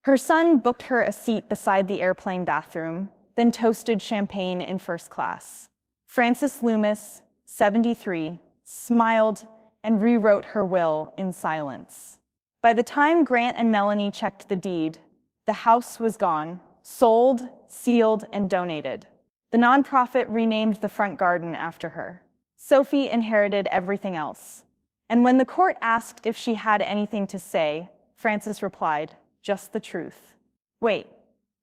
Her son booked her a seat beside the airplane bathroom, then toasted champagne in first class. Frances Loomis, 73, smiled and rewrote her will in silence. By the time Grant and Melanie checked the deed, the house was gone, sold, sealed, and donated. The nonprofit renamed the front garden after her. Sophie inherited everything else. And when the court asked if she had anything to say, Frances replied, "Just the truth." Wait,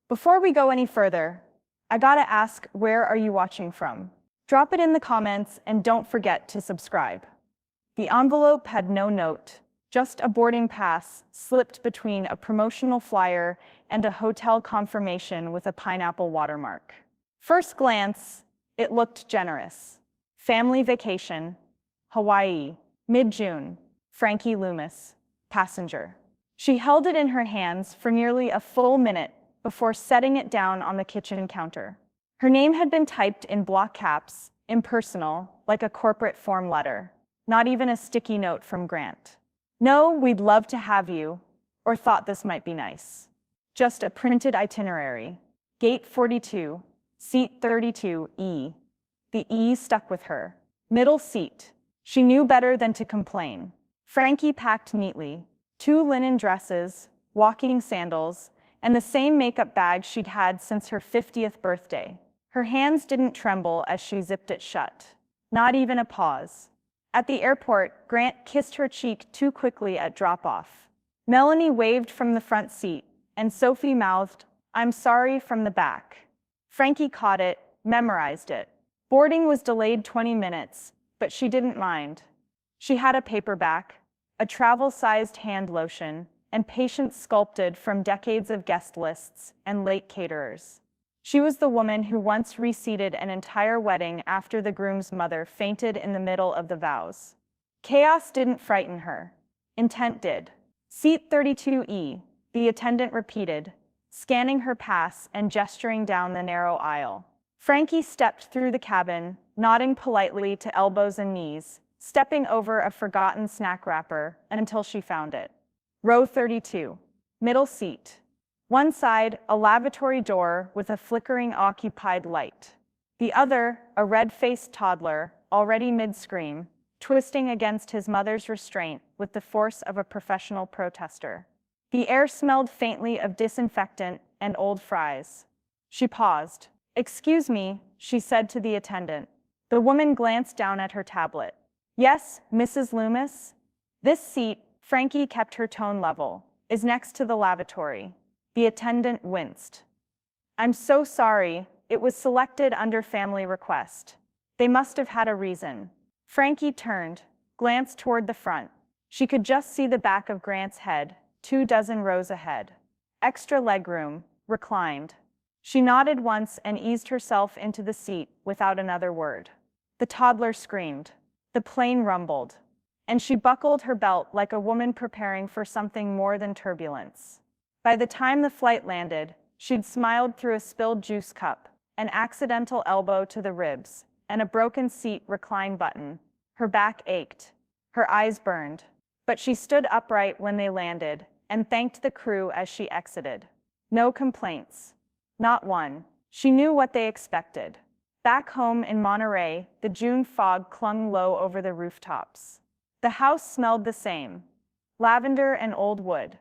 before we go any further, I gotta ask, where are you watching from? Drop it in the comments and don't forget to subscribe. The envelope had no note, just a boarding pass slipped between a promotional flyer and a hotel confirmation with a pineapple watermark. First glance, it looked generous. Family vacation, Hawaii, mid-June, Frankie Loomis, passenger. She held it in her hands for nearly a full minute before setting it down on the kitchen counter. Her name had been typed in block caps, impersonal, like a corporate form letter. Not even a sticky note from Grant. "No, we'd love to have you," or "thought this might be nice." Just a printed itinerary. Gate 42, seat 32E. The E stuck with her. Middle seat. She knew better than to complain. Frankie packed neatly. 2 linen dresses, walking sandals, and the same makeup bag she'd had since her 50th birthday. Her hands didn't tremble as she zipped it shut. Not even a pause. At the airport, Grant kissed her cheek too quickly at drop-off. Melanie waved from the front seat, and Sophie mouthed, "I'm sorry," from the back. Frankie caught it, memorized it. Boarding was delayed 20 minutes, but she didn't mind. She had a paperback, a travel-sized hand lotion, and patience sculpted from decades of guest lists and late caterers. She was the woman who once reseated an entire wedding after the groom's mother fainted in the middle of the vows. Chaos didn't frighten her. Intent did. Seat 32E, the attendant repeated, scanning her pass and gesturing down the narrow aisle. Frankie stepped through the cabin, nodding politely to elbows and knees, stepping over a forgotten snack wrapper until she found it. Row 32. Middle seat. One side, a lavatory door with a flickering occupied light. The other, a red-faced toddler, already mid-scream, twisting against his mother's restraint with the force of a professional protester. The air smelled faintly of disinfectant and old fries. She paused. "Excuse me," she said to the attendant. The woman glanced down at her tablet. "Yes, Mrs. Loomis?" "This seat," Frankie kept her tone level, "is next to the lavatory." The attendant winced. "I'm so sorry, it was selected under family request. They must have had a reason." Frankie turned, glanced toward the front. She could just see the back of Grant's head, 24 rows ahead. Extra legroom, reclined. She nodded once and eased herself into the seat without another word. The toddler screamed. The plane rumbled. And she buckled her belt like a woman preparing for something more than turbulence. By the time the flight landed, she'd smiled through a spilled juice cup, an accidental elbow to the ribs, and a broken seat recline button. Her back ached. Her eyes burned. But she stood upright when they landed and thanked the crew as she exited. No complaints. Not one. She knew what they expected. Back home in Monterey, the June fog clung low over the rooftops. The house smelled the same. Lavender and old wood.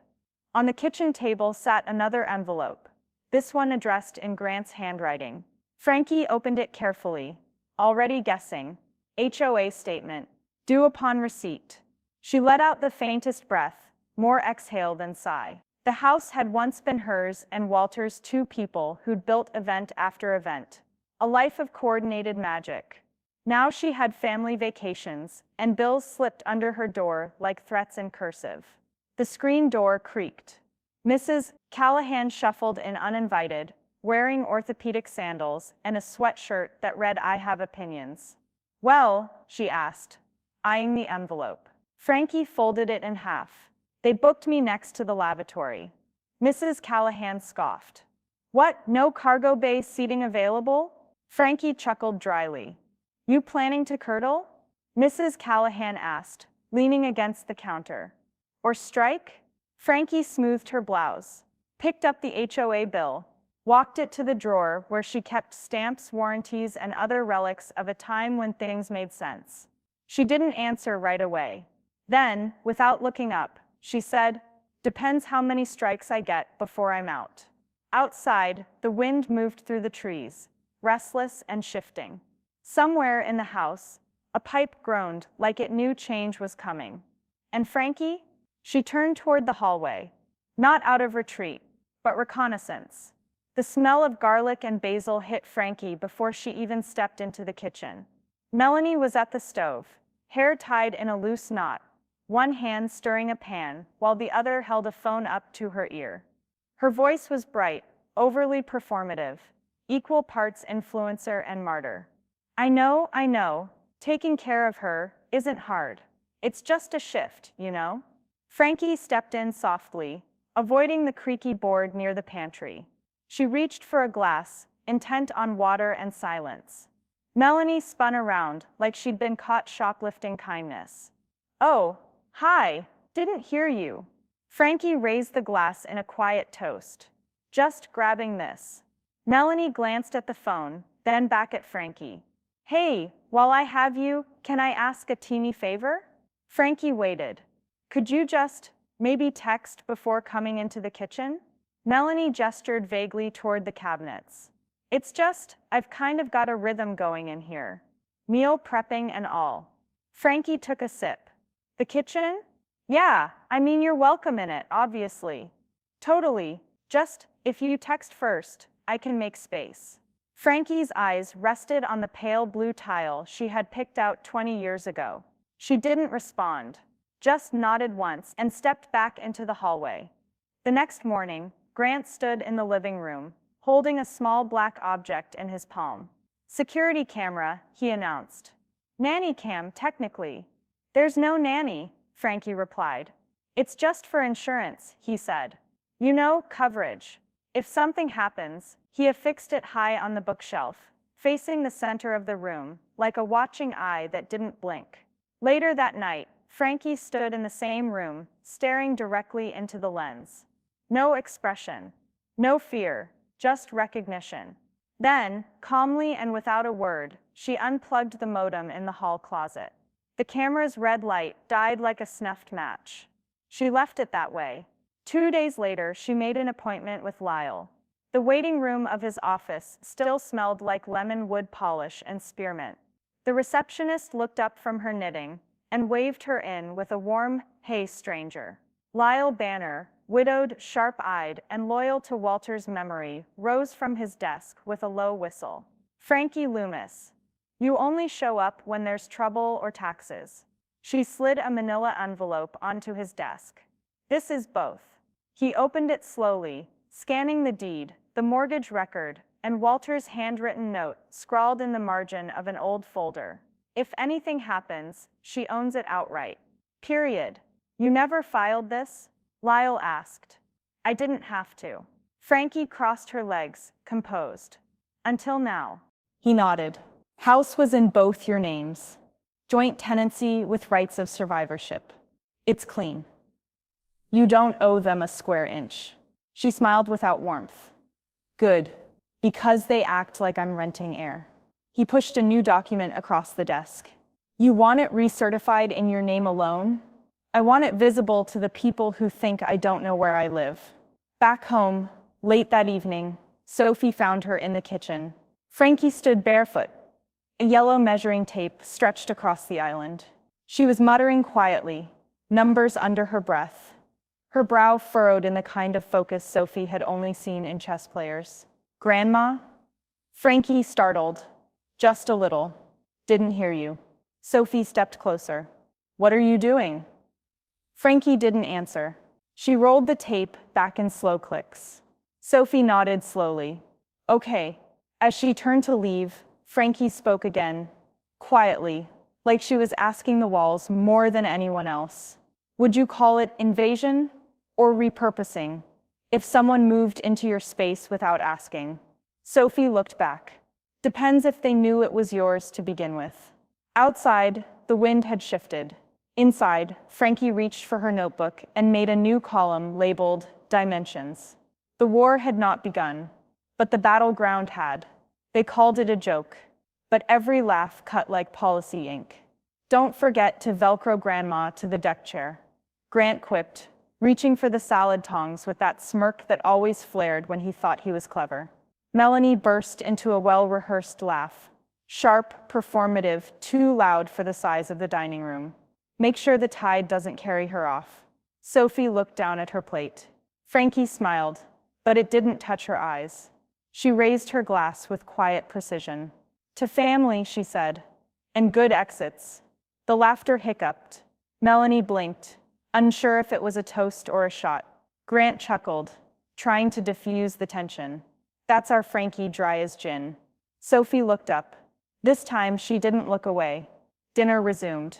On the kitchen table sat another envelope, this one addressed in Grant's handwriting. Frankie opened it carefully, already guessing. HOA statement, due upon receipt. She let out the faintest breath, more exhale than sigh. The house had once been hers and Walter's, 2 people who'd built event after event. A life of coordinated magic. Now she had family vacations, and bills slipped under her door like threats in cursive. The screen door creaked. Mrs. Callahan shuffled in uninvited, wearing orthopedic sandals and a sweatshirt that read "I have opinions." "Well," she asked, eyeing the envelope. Frankie folded it in half. "They booked me next to the lavatory." Mrs. Callahan scoffed. "What, no cargo bay seating available?" Frankie chuckled dryly. "You planning to curdle?" Mrs. Callahan asked, leaning against the counter. "Or strike?" Frankie smoothed her blouse. picked up the HOA bill, walked it to the drawer where she kept stamps, warranties, and other relics of a time when things made sense. She didn't answer right away. Then, without looking up, she said, "Depends how many strikes I get before I'm out." Outside, the wind moved through the trees, restless and shifting. Somewhere in the house, a pipe groaned like it knew change was coming. And Frankie? She turned toward the hallway, not out of retreat, but reconnaissance. The smell of garlic and basil hit Frankie before she even stepped into the kitchen. Melanie was at the stove, hair tied in a loose knot, one hand stirring a pan while the other held a phone up to her ear. Her voice was bright, overly performative, equal parts influencer and martyr. I know, taking care of her isn't hard. It's just a shift, you know?" Frankie stepped in softly, avoiding the creaky board near the pantry. She reached for a glass, intent on water and silence. Melanie spun around like she'd been caught shoplifting kindness. "Oh, hi, didn't hear you." Frankie raised the glass in a quiet toast. "Just grabbing this." Melanie glanced at the phone, then back at Frankie. "Hey, while I have you, can I ask a teeny favor?" Frankie waited. "Could you just, maybe text before coming into the kitchen?" Melanie gestured vaguely toward the cabinets. "It's just, I've kind of got a rhythm going in here. Meal prepping and all." Frankie took a sip. "The kitchen? Yeah, I mean you're welcome in it, obviously." "Totally, just, if you text first, I can make space." Frankie's eyes rested on the pale blue tile she had picked out 20 years ago. She didn't respond, just nodded once and stepped back into the hallway. The next morning, Grant stood in the living room, holding a small black object in his palm. "Security camera," he announced. "Nanny cam, technically." "There's no nanny," Frankie replied. "It's just for insurance," he said. "You know, coverage. If something happens." He affixed it high on the bookshelf, facing the center of the room, like a watching eye that didn't blink. Later that night, Frankie stood in the same room, staring directly into the lens. No expression, no fear, just recognition. Then, calmly and without a word, she unplugged the modem in the hall closet. The camera's red light died like a snuffed match. She left it that way. 2 days later, she made an appointment with Lyle. The waiting room of his office still smelled like lemon wood polish and spearmint. The receptionist looked up from her knitting and waved her in with a warm, "Hey, stranger." Lyle Banner, widowed, sharp-eyed, and loyal to Walter's memory, rose from his desk with a low whistle. "Frankie Loomis. You only show up when there's trouble or taxes." She slid a manila envelope onto his desk. "This is both." He opened it slowly, scanning the deed, the mortgage record, and Walter's handwritten note scrawled in the margin of an old folder. "If anything happens, she owns it outright. Period." "You never filed this?" Lyle asked. "I didn't have to." Frankie crossed her legs, composed. "Until now." He nodded. "House was in both your names. Joint tenancy with rights of survivorship. It's clean. You don't owe them a square inch." She smiled without warmth. "Good, because they act like I'm renting air." He pushed a new document across the desk. "You want it recertified in your name alone? I want it visible to the people who think I don't know where I live." Back home, late that evening, Sophie found her in the kitchen. Frankie stood barefoot, a yellow measuring tape stretched across the island. She was muttering quietly, numbers under her breath. Her brow furrowed in the kind of focus Sophie had only seen in chess players. "Grandma?" Frankie, startled. "Just a little. Didn't hear you." Sophie stepped closer. "What are you doing?" Frankie didn't answer. She rolled the tape back in slow clicks. Sophie nodded slowly. "Okay." As she turned to leave, Frankie spoke again, quietly, like she was asking the walls more than anyone else. "Would you call it invasion or repurposing, if someone moved into your space without asking?" Sophie looked back. "Depends if they knew it was yours to begin with." Outside, the wind had shifted. Inside, Frankie reached for her notebook and made a new column labeled Dimensions. The war had not begun, but the battleground had. They called it a joke, but every laugh cut like policy ink. Don't forget to Velcro Grandma to the deck chair, Grant quipped, reaching for the salad tongs with that smirk that always flared when he thought he was clever. Melanie burst into a well-rehearsed laugh. Sharp, performative, too loud for the size of the dining room. Make sure the tide doesn't carry her off. Sophie looked down at her plate. Frankie smiled, but it didn't touch her eyes. She raised her glass with quiet precision. To family, she said, and good exits. The laughter hiccuped. Melanie blinked, unsure if it was a toast or a shot. Grant chuckled, trying to diffuse the tension. That's our Frankie, dry as gin. Sophie looked up. This time she didn't look away. Dinner resumed.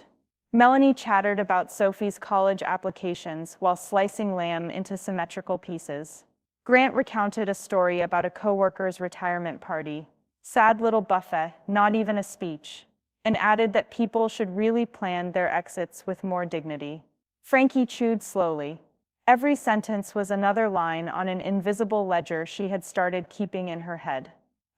Melanie chattered about Sophie's college applications while slicing lamb into symmetrical pieces. Grant recounted a story about a coworker's retirement party. Sad little buffet, not even a speech, and added that people should really plan their exits with more dignity. Frankie chewed slowly. Every sentence was another line on an invisible ledger she had started keeping in her head.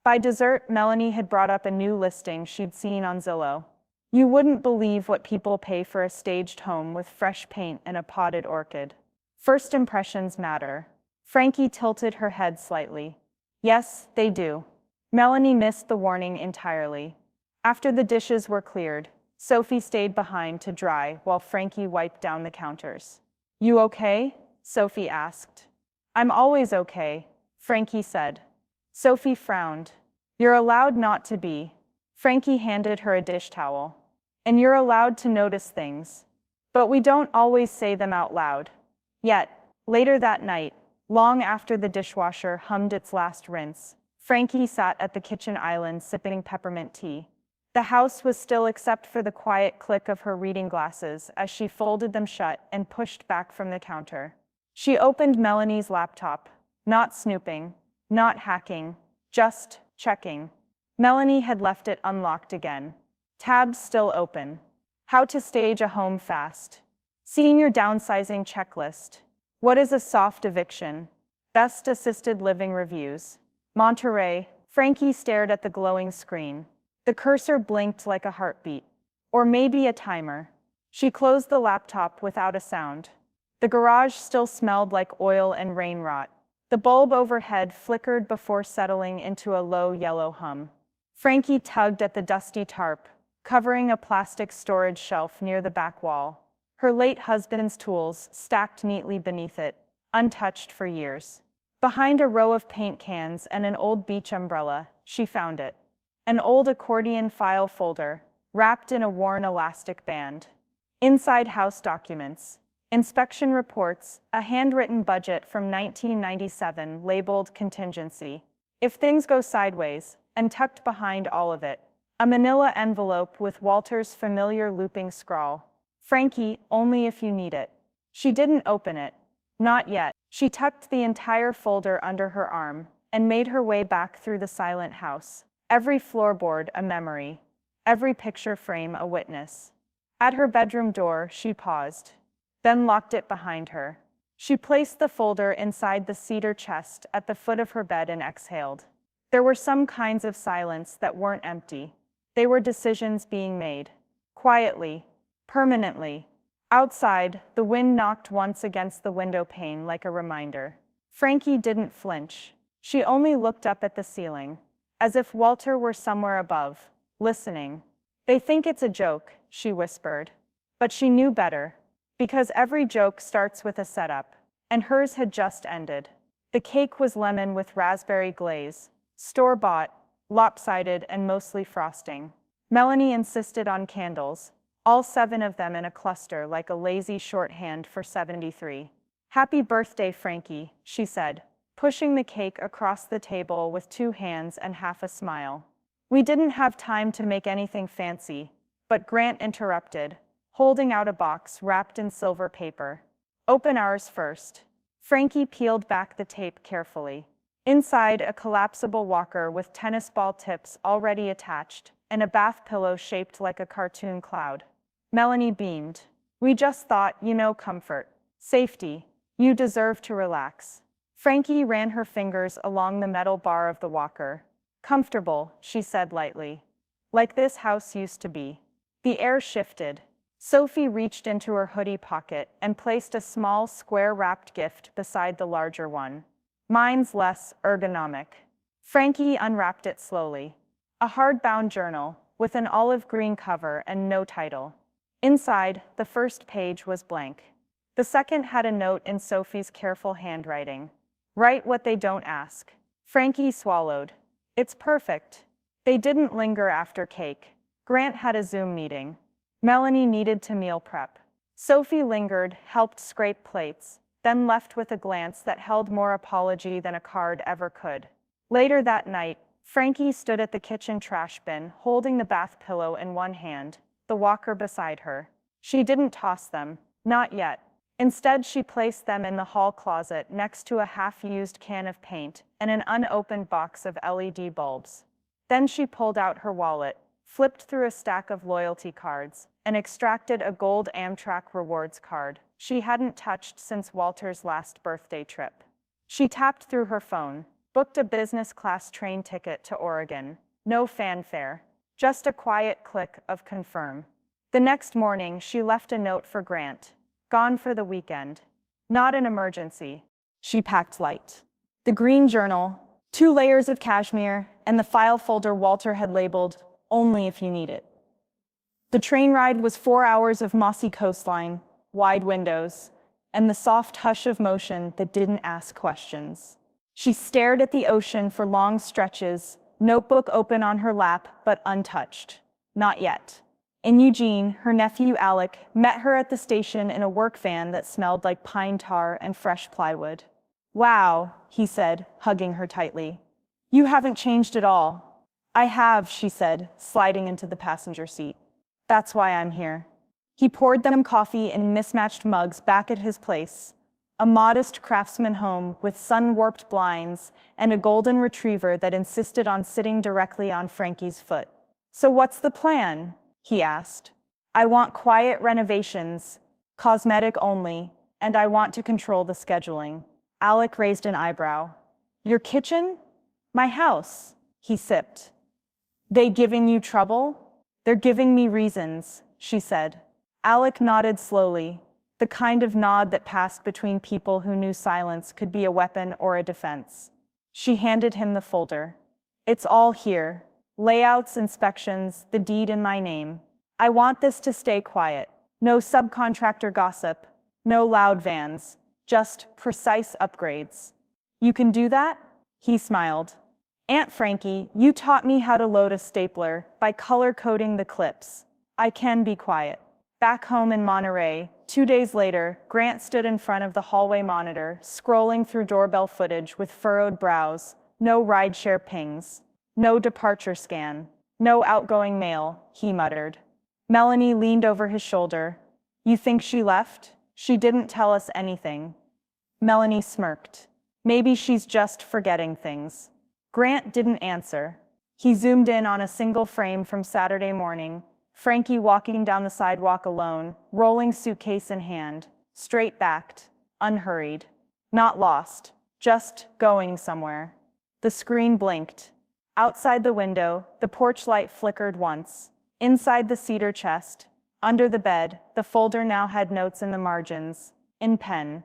By dessert, Melanie had brought up a new listing she'd seen on Zillow. You wouldn't believe what people pay for a staged home with fresh paint and a potted orchid. First impressions matter. Frankie tilted her head slightly. Yes, they do. Melanie missed the warning entirely. After the dishes were cleared, Sophie stayed behind to dry while Frankie wiped down the counters. You okay? Sophie asked. I'm always okay, Frankie said. Sophie frowned. You're allowed not to be. Frankie handed her a dish towel. And you're allowed to notice things. But we don't always say them out loud. Yet, later that night, long after the dishwasher hummed its last rinse, Frankie sat at the kitchen island sipping peppermint tea. The house was still except for the quiet click of her reading glasses as she folded them shut and pushed back from the counter. She opened Melanie's laptop, not snooping, not hacking, just checking. Melanie had left it unlocked again. Tabs still open. How to stage a home fast. Senior downsizing checklist. What is a soft eviction? Best assisted living reviews. Monterey. Frankie stared at the glowing screen. The cursor blinked like a heartbeat. Or maybe a timer. She closed the laptop without a sound. The garage still smelled like oil and rain rot. The bulb overhead flickered before settling into a low yellow hum. Frankie tugged at the dusty tarp, covering a plastic storage shelf near the back wall. Her late husband's tools stacked neatly beneath it, untouched for years. Behind a row of paint cans and an old beach umbrella, she found it. An old accordion file folder, wrapped in a worn elastic band. Inside house documents, inspection reports, a handwritten budget from 1997 labeled contingency. If things go sideways, and tucked behind all of it, a manila envelope with Walter's familiar looping scrawl. Frankie, only if you need it. She didn't open it. Not yet. She tucked the entire folder under her arm and made her way back through the silent house. Every floorboard a memory. Every picture frame a witness. At her bedroom door, she paused, then locked it behind her. She placed the folder inside the cedar chest at the foot of her bed and exhaled. There were some kinds of silence that weren't empty. They were decisions being made. Quietly. Permanently. Outside, the wind knocked once against the window pane like a reminder. Frankie didn't flinch. She only looked up at the ceiling, as if Walter were somewhere above, listening. They think it's a joke, she whispered. But she knew better, because every joke starts with a setup, and hers had just ended. The cake was lemon with raspberry glaze, store-bought, lopsided, and mostly frosting. Melanie insisted on candles, all 7 of them in a cluster like a lazy shorthand for 73. Happy birthday, Frankie, she said, pushing the cake across the table with 2 hands and half a smile. We didn't have time to make anything fancy, but Grant interrupted, holding out a box wrapped in silver paper. Open ours first. Frankie peeled back the tape carefully. Inside, a collapsible walker with tennis ball tips already attached, and a bath pillow shaped like a cartoon cloud. Melanie beamed. We just thought, comfort. Safety. You deserve to relax. Frankie ran her fingers along the metal bar of the walker. Comfortable, she said lightly. Like this house used to be. The air shifted. Sophie reached into her hoodie pocket and placed a small square-wrapped gift beside the larger one. Mine's less ergonomic. Frankie unwrapped it slowly. A hardbound journal, with an olive green cover and no title. Inside, the first page was blank. The second had a note in Sophie's careful handwriting. Write what they don't ask. Frankie swallowed. It's perfect. They didn't linger after cake. Grant had a Zoom meeting. Melanie needed to meal prep. Sophie lingered, helped scrape plates, then left with a glance that held more apology than a card ever could. Later that night, Frankie stood at the kitchen trash bin, holding the bath pillow in one hand, the walker beside her. She didn't toss them, not yet. Instead, she placed them in the hall closet next to a half-used can of paint and an unopened box of LED bulbs. Then she pulled out her wallet, flipped through a stack of loyalty cards, and extracted a gold Amtrak rewards card she hadn't touched since Walter's last birthday trip. She tapped through her phone, booked a business-class train ticket to Oregon. No fanfare, just a quiet click of confirm. The next morning, she left a note for Grant. Gone for the weekend. Not an emergency. She packed light. The green journal, 2 layers of cashmere, and the file folder Walter had labeled, "Only if you need it." The train ride was 4 hours of mossy coastline, wide windows, and the soft hush of motion that didn't ask questions. She stared at the ocean for long stretches, notebook open on her lap but untouched. Not yet. In Eugene, her nephew Alec met her at the station in a work van that smelled like pine tar and fresh plywood. "Wow," he said, hugging her tightly. "You haven't changed at all." "I have," she said, sliding into the passenger seat. "That's why I'm here." He poured them coffee in mismatched mugs back at his place, a modest craftsman home with sun-warped blinds and a golden retriever that insisted on sitting directly on Frankie's foot. "So what's the plan?" he asked. "I want quiet renovations, cosmetic only, and I want to control the scheduling." Alec raised an eyebrow. "Your kitchen?" "My house," he sipped. "They giving you trouble?" "They're giving me reasons," she said. Alec nodded slowly, the kind of nod that passed between people who knew silence could be a weapon or a defense. She handed him the folder. "It's all here. Layouts, inspections, the deed in my name. I want this to stay quiet. No subcontractor gossip, no loud vans, just precise upgrades." "You can do that?" He smiled. "Aunt Frankie, you taught me how to load a stapler by color-coding the clips. I can be quiet." Back home in Monterey, 2 days later, Grant stood in front of the hallway monitor, scrolling through doorbell footage with furrowed brows. No rideshare pings. No departure scan. No outgoing mail, he muttered. Melanie leaned over his shoulder. "You think she left? She didn't tell us anything." Melanie smirked. "Maybe she's just forgetting things." Grant didn't answer. He zoomed in on a single frame from Saturday morning. Frankie walking down the sidewalk alone, rolling suitcase in hand, straight-backed, unhurried. Not lost, just going somewhere. The screen blinked. Outside the window, the porch light flickered once. Inside the cedar chest, under the bed, the folder now had notes in the margins, in pen,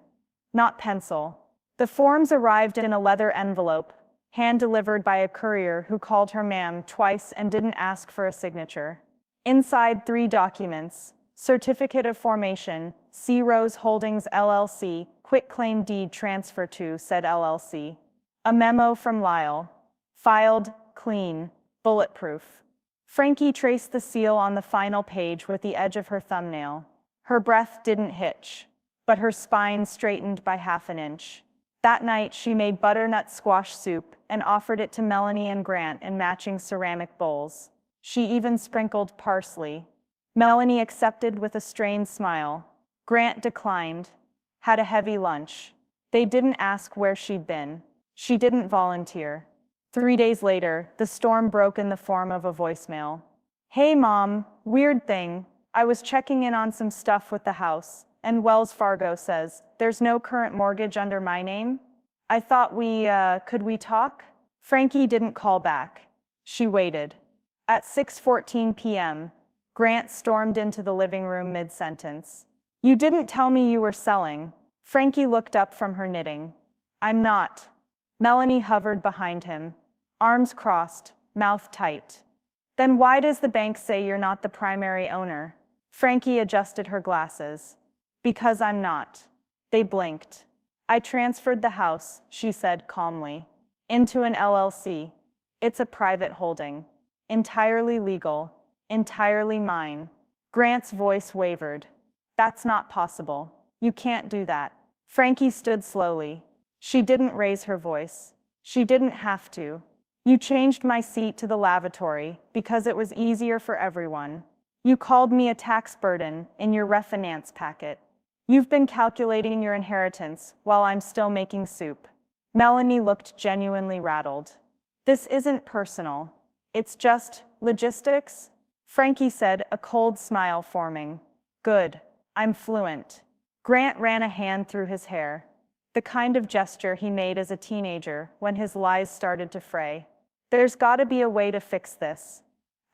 not pencil. The forms arrived in a leather envelope, hand-delivered by a courier who called her ma'am twice and didn't ask for a signature. Inside, 3 documents: Certificate of Formation, C. Rose Holdings LLC, Quitclaim Deed Transfer to said LLC. A memo from Lyle. Filed, clean, bulletproof. Frankie traced the seal on the final page with the edge of her thumbnail. Her breath didn't hitch, but her spine straightened by half an inch. That night, she made butternut squash soup and offered it to Melanie and Grant in matching ceramic bowls. She even sprinkled parsley. Melanie accepted with a strained smile. Grant declined. Had a heavy lunch. They didn't ask where she'd been. She didn't volunteer. 3 days later, the storm broke in the form of a voicemail. "Hey Mom, weird thing. I was checking in on some stuff with the house, and Wells Fargo says there's no current mortgage under my name. I thought could we talk? Frankie didn't call back. She waited. At 6:14 p.m., Grant stormed into the living room mid-sentence. You didn't tell me you were selling. Frankie looked up from her knitting. I'm not. Melanie hovered behind him, arms crossed, mouth tight. Then why does the bank say you're not the primary owner? Frankie adjusted her glasses. Because I'm not. They blinked. I transferred the house, she said calmly, into an LLC. It's a private holding. Entirely legal. Entirely mine. Grant's voice wavered. That's not possible. You can't do that. Frankie stood slowly. She didn't raise her voice. She didn't have to. You changed my seat to the lavatory because it was easier for everyone. You called me a tax burden in your refinance packet. You've been calculating your inheritance while I'm still making soup. Melanie looked genuinely rattled. This isn't personal. It's just logistics, Frankie said, a cold smile forming. Good. I'm fluent. Grant ran a hand through his hair, the kind of gesture he made as a teenager when his lies started to fray. There's gotta be a way to fix this.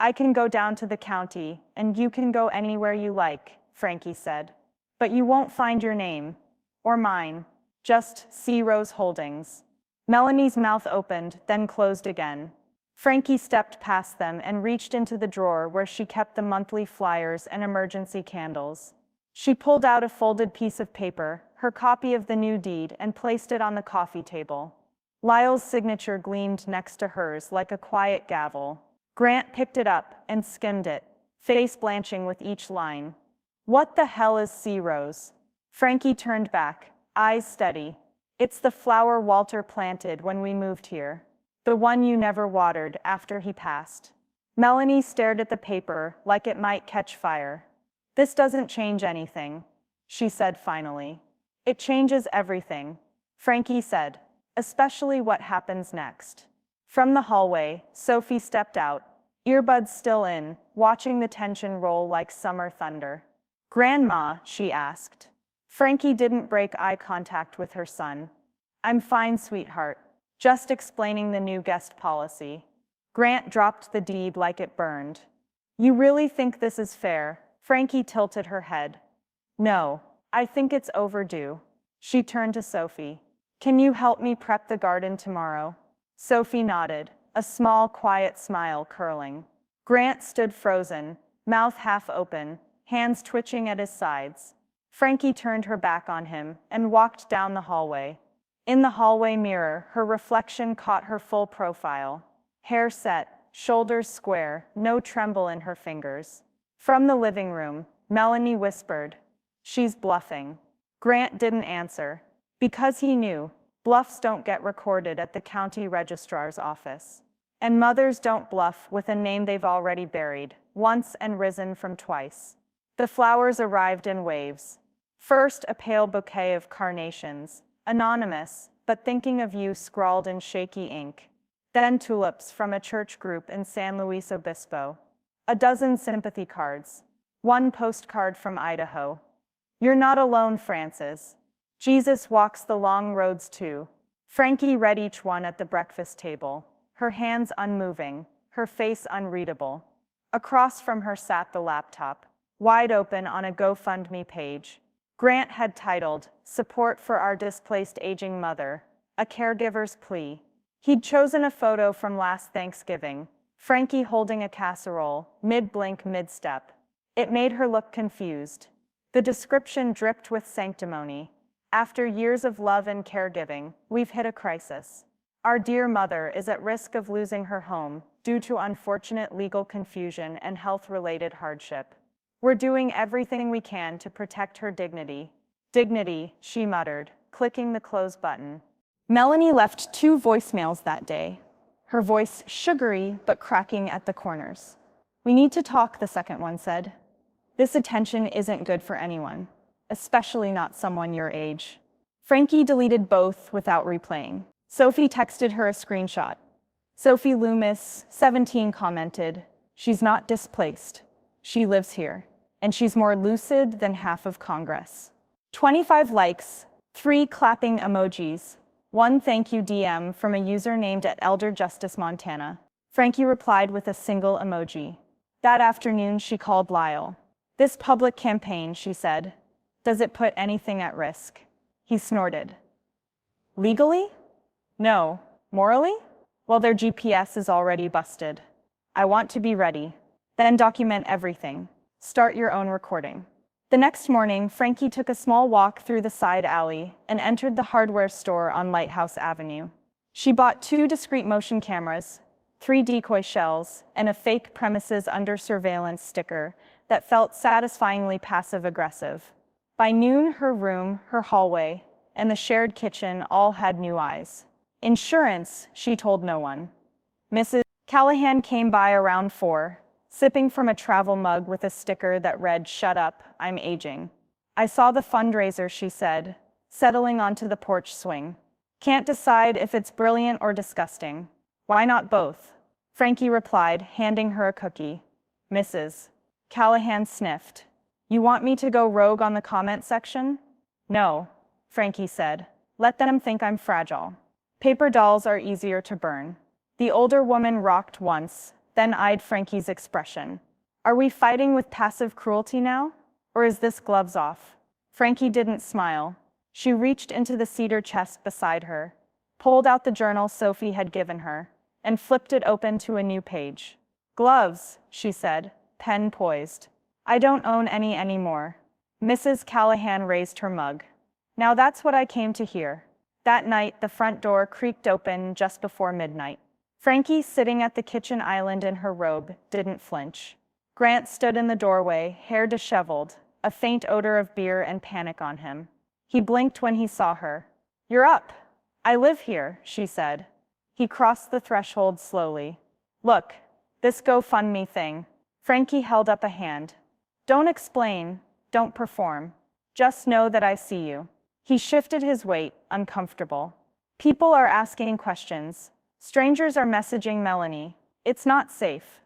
I can go down to the county, and you can go anywhere you like, Frankie said. But you won't find your name. Or mine. Just C. Rose Holdings. Melanie's mouth opened, then closed again. Frankie stepped past them and reached into the drawer where she kept the monthly flyers and emergency candles. She pulled out a folded piece of paper, her copy of the new deed, and placed it on the coffee table. Lyle's signature gleamed next to hers like a quiet gavel. Grant picked it up and skimmed it, face blanching with each line. What the hell is C. Rose? Frankie turned back, eyes steady. It's the flower Walter planted when we moved here. The one you never watered after he passed. Melanie stared at the paper like it might catch fire. This doesn't change anything, she said finally. It changes everything, Frankie said, especially what happens next. From the hallway, Sophie stepped out, earbuds still in, watching the tension roll like summer thunder. Grandma, she asked. Frankie didn't break eye contact with her son. I'm fine, sweetheart. Just explaining the new guest policy. Grant dropped the deed like it burned. You really think this is fair? Frankie tilted her head. No, I think it's overdue. She turned to Sophie. Can you help me prep the garden tomorrow? Sophie nodded, a small, quiet smile curling. Grant stood frozen, mouth half open, hands twitching at his sides. Frankie turned her back on him and walked down the hallway. In the hallway mirror, her reflection caught her full profile. Hair set, shoulders square, no tremble in her fingers. From the living room, Melanie whispered, "She's bluffing." Grant didn't answer. Because he knew, bluffs don't get recorded at the county registrar's office. And mothers don't bluff with a name they've already buried, once and risen from twice. The flowers arrived in waves. First, a pale bouquet of carnations, anonymous, but thinking of you scrawled in shaky ink. Then tulips from a church group in San Luis Obispo. A dozen sympathy cards. One postcard from Idaho. You're not alone, Frances. Jesus walks the long roads too. Frankie read each one at the breakfast table, her hands unmoving, her face unreadable. Across from her sat the laptop, wide open on a GoFundMe page. Grant had titled, "Support for Our Displaced Aging Mother, a Caregiver's Plea." He'd chosen a photo from last Thanksgiving, Frankie holding a casserole, mid-blink, mid-step. It made her look confused. The description dripped with sanctimony. After years of love and caregiving, we've hit a crisis. Our dear mother is at risk of losing her home due to unfortunate legal confusion and health-related hardship. We're doing everything we can to protect her dignity. Dignity, she muttered, clicking the close button. Melanie left 2 voicemails that day, her voice sugary but cracking at the corners. We need to talk, the second one said. This attention isn't good for anyone, especially not someone your age. Frankie deleted both without replaying. Sophie texted her a screenshot. Sophie Loomis, 17, commented, "She's not displaced. She lives here, and she's more lucid than half of Congress." 25 likes, 3 clapping emojis. One thank you DM from a user named at Elder Justice Montana. Frankie replied with a single emoji. That afternoon, she called Lyle. This public campaign, she said. Does it put anything at risk? He snorted. Legally? No. Morally? Well, their GPS is already busted. I want to be ready. Then document everything. Start your own recording. The next morning, Frankie took a small walk through the side alley and entered the hardware store on Lighthouse Avenue. She bought 2 discrete motion cameras, 3 decoy shells, and a fake premises under surveillance sticker that felt satisfyingly passive-aggressive. By noon, her room, her hallway, and the shared kitchen all had new eyes. Insurance, she told no one. Mrs. Callahan came by around 4, sipping from a travel mug with a sticker that read, "Shut up, I'm aging." I saw the fundraiser, she said, settling onto the porch swing. Can't decide if it's brilliant or disgusting. Why not both? Frankie replied, handing her a cookie. Mrs. Callahan sniffed. You want me to go rogue on the comment section? No, Frankie said. Let them think I'm fragile. Paper dolls are easier to burn. The older woman rocked once, then eyed Frankie's expression. Are we fighting with passive cruelty now? Or is this gloves off? Frankie didn't smile. She reached into the cedar chest beside her, pulled out the journal Sophie had given her, and flipped it open to a new page. Gloves, she said, pen poised. I don't own any anymore. Mrs. Callahan raised her mug. Now that's what I came to hear. That night, the front door creaked open just before midnight. Frankie, sitting at the kitchen island in her robe, didn't flinch. Grant stood in the doorway, hair disheveled, a faint odor of beer and panic on him. He blinked when he saw her. You're up. I live here, she said. He crossed the threshold slowly. Look, this GoFundMe thing. Frankie held up a hand. Don't explain, don't perform. Just know that I see you. He shifted his weight, uncomfortable. People are asking questions. Strangers are messaging Melanie. It's not safe.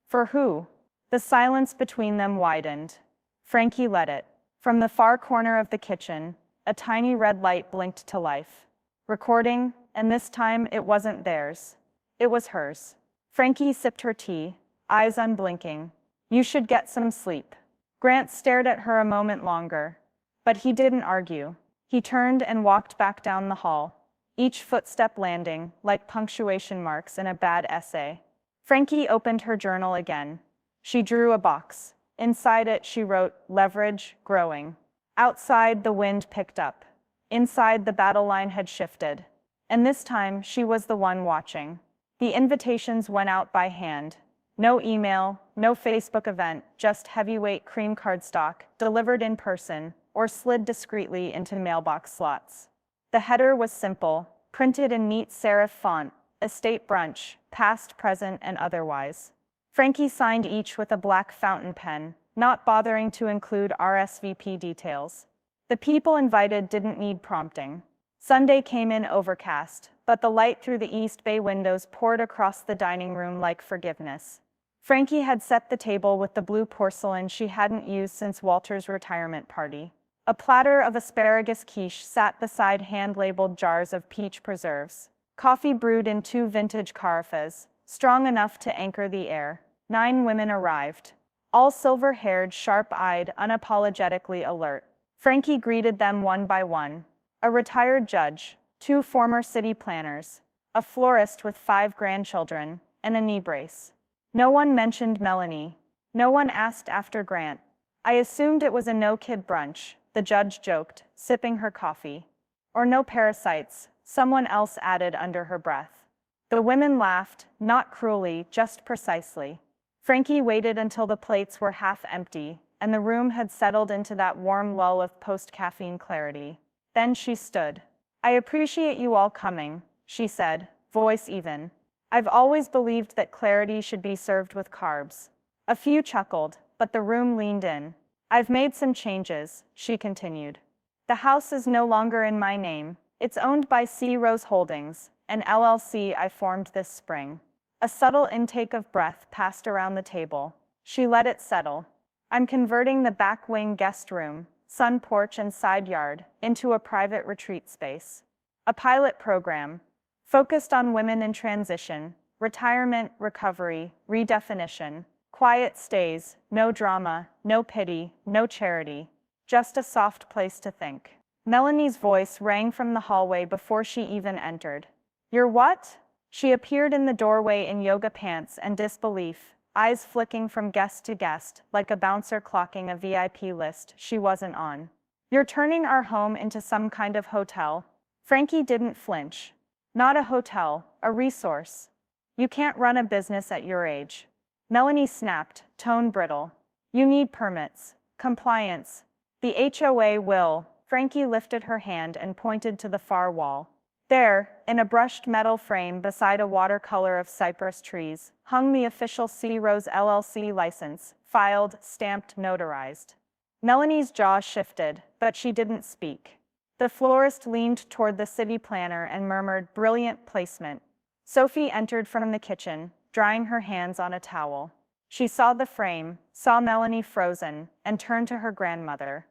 For who? The silence between them widened. Frankie let it. From the far corner of the kitchen, a tiny red light blinked to life. Recording, and this time it wasn't theirs. It was hers. Frankie sipped her tea, eyes unblinking. You should get some sleep. Grant stared at her a moment longer, but he didn't argue. He turned and walked back down the hall, each footstep landing like punctuation marks in a bad essay. Frankie opened her journal again. She drew a box. Inside it, she wrote, leverage, growing. Outside, the wind picked up. Inside, the battle line had shifted. And this time, she was the one watching. The invitations went out by hand. No email, no Facebook event, just heavyweight cream cardstock, delivered in person, or slid discreetly into mailbox slots. The header was simple, printed in neat serif font, estate brunch, past, present, and otherwise. Frankie signed each with a black fountain pen, not bothering to include RSVP details. The people invited didn't need prompting. Sunday came in overcast, but the light through the East Bay windows poured across the dining room like forgiveness. Frankie had set the table with the blue porcelain she hadn't used since Walter's retirement party. A platter of asparagus quiche sat beside hand-labeled jars of peach preserves. Coffee brewed in 2 vintage carafes, strong enough to anchor the air. 9 women arrived, all silver-haired, sharp-eyed, unapologetically alert. Frankie greeted them one by one. A retired judge, 2 former city planners, a florist with 5 grandchildren, and a knee brace. No one mentioned Melanie. No one asked after Grant. I assumed it was a no-kid brunch, the judge joked, sipping her coffee. Or no parasites, someone else added under her breath. The women laughed, not cruelly, just precisely. Frankie waited until the plates were half empty, and the room had settled into that warm lull of post-caffeine clarity. Then she stood. I appreciate you all coming, she said, voice even. I've always believed that clarity should be served with carbs. A few chuckled, but the room leaned in. I've made some changes, she continued. The house is no longer in my name. It's owned by C. Rose Holdings, an LLC I formed this spring. A subtle intake of breath passed around the table. She let it settle. I'm converting the back wing guest room, sun porch and side yard, into a private retreat space. A pilot program focused on women in transition, retirement, recovery, redefinition, quiet stays, no drama, no pity, no charity, just a soft place to think. Melanie's voice rang from the hallway before she even entered. You're what? She appeared in the doorway in yoga pants and disbelief, eyes flicking from guest to guest, like a bouncer clocking a VIP list she wasn't on. You're turning our home into some kind of hotel. Frankie didn't flinch. Not a hotel, a resource. You can't run a business at your age. Melanie snapped, tone brittle. You need permits, compliance. The HOA will. Frankie lifted her hand and pointed to the far wall. There, in a brushed metal frame beside a watercolor of cypress trees, hung the official City Rose LLC license, filed, stamped, notarized. Melanie's jaw shifted, but she didn't speak. The florist leaned toward the city planner and murmured, "Brilliant placement." Sophie entered from the kitchen, drying her hands on a towel. She saw the frame, saw Melanie frozen, and turned to her grandmother.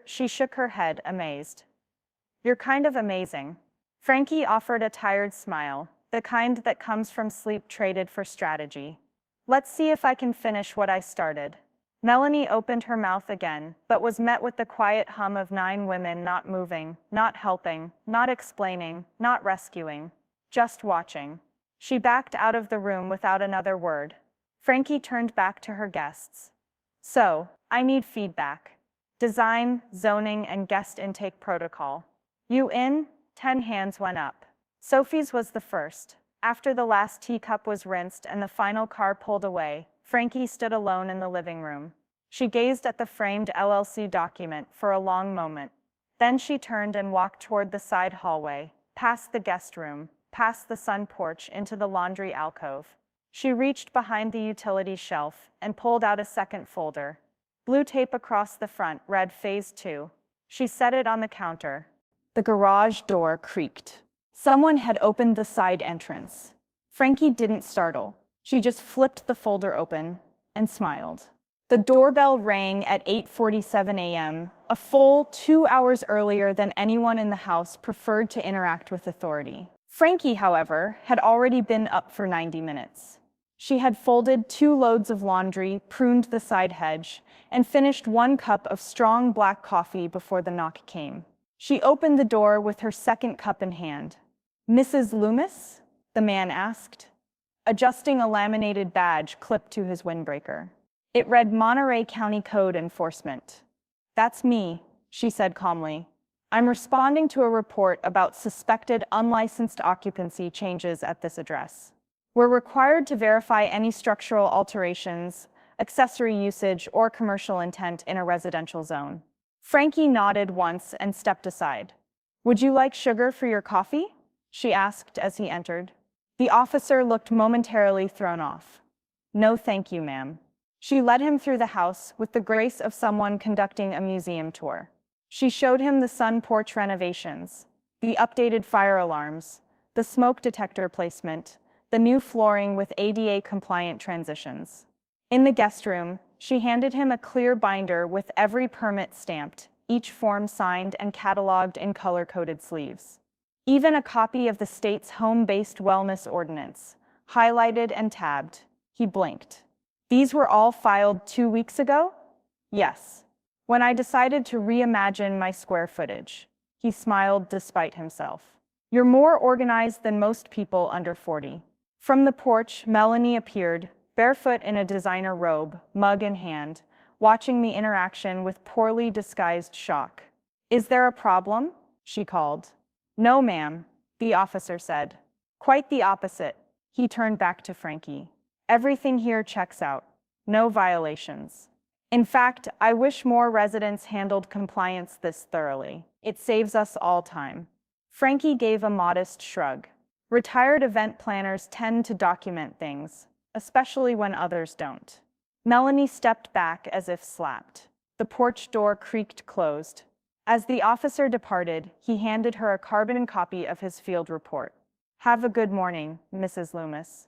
She shook her head, amazed. You're kind of amazing. Frankie offered a tired smile, the kind that comes from sleep traded for strategy. Let's see if I can finish what I started. Melanie opened her mouth again, but was met with the quiet hum of 9 women not moving, not helping, not explaining, not rescuing, just watching. She backed out of the room without another word. Frankie turned back to her guests. So, I need feedback. Design, zoning, and guest intake protocol. You in? 10 hands went up. Sophie's was the first. After the last teacup was rinsed and the final car pulled away, Frankie stood alone in the living room. She gazed at the framed LLC document for a long moment. Then she turned and walked toward the side hallway, past the guest room, past the sun porch into the laundry alcove. She reached behind the utility shelf and pulled out a second folder. Blue tape across the front read Phase 2. She set it on the counter. The garage door creaked. Someone had opened the side entrance. Frankie didn't startle. She just flipped the folder open and smiled. The doorbell rang at 8:47 a.m., a full 2 hours earlier than anyone in the house preferred to interact with authority. Frankie, however, had already been up for 90 minutes. She had folded 2 loads of laundry, pruned the side hedge, and finished 1 cup of strong black coffee before the knock came. She opened the door with her second cup in hand. "Mrs. Loomis?" the man asked, adjusting a laminated badge clipped to his windbreaker. It read Monterey County Code Enforcement. "That's me," she said calmly. "I'm responding to a report about suspected unlicensed occupancy changes at this address. We're required to verify any structural alterations, accessory usage, or commercial intent in a residential zone." Frankie nodded once and stepped aside. "Would you like sugar for your coffee?" she asked as he entered. The officer looked momentarily thrown off. "No, thank you, ma'am." She led him through the house with the grace of someone conducting a museum tour. She showed him the sun porch renovations, the updated fire alarms, the smoke detector placement, the new flooring with ADA-compliant transitions. In the guest room, she handed him a clear binder with every permit stamped, each form signed and cataloged in color-coded sleeves. Even a copy of the state's home-based wellness ordinance, highlighted and tabbed. He blinked. "These were all filed 2 weeks ago?" "Yes. When I decided to reimagine my square footage." He smiled despite himself. "You're more organized than most people under 40. From the porch, Melanie appeared, barefoot in a designer robe, mug in hand, watching the interaction with poorly disguised shock. "Is there a problem?" she called. "No, ma'am," the officer said. "Quite the opposite." He turned back to Frankie. "Everything here checks out. No violations. In fact, I wish more residents handled compliance this thoroughly. It saves us all time." Frankie gave a modest shrug. Retired event planners tend to document things, especially when others don't. Melanie stepped back as if slapped. The porch door creaked closed. As the officer departed, he handed her a carbon copy of his field report. "Have a good morning, Mrs. Loomis."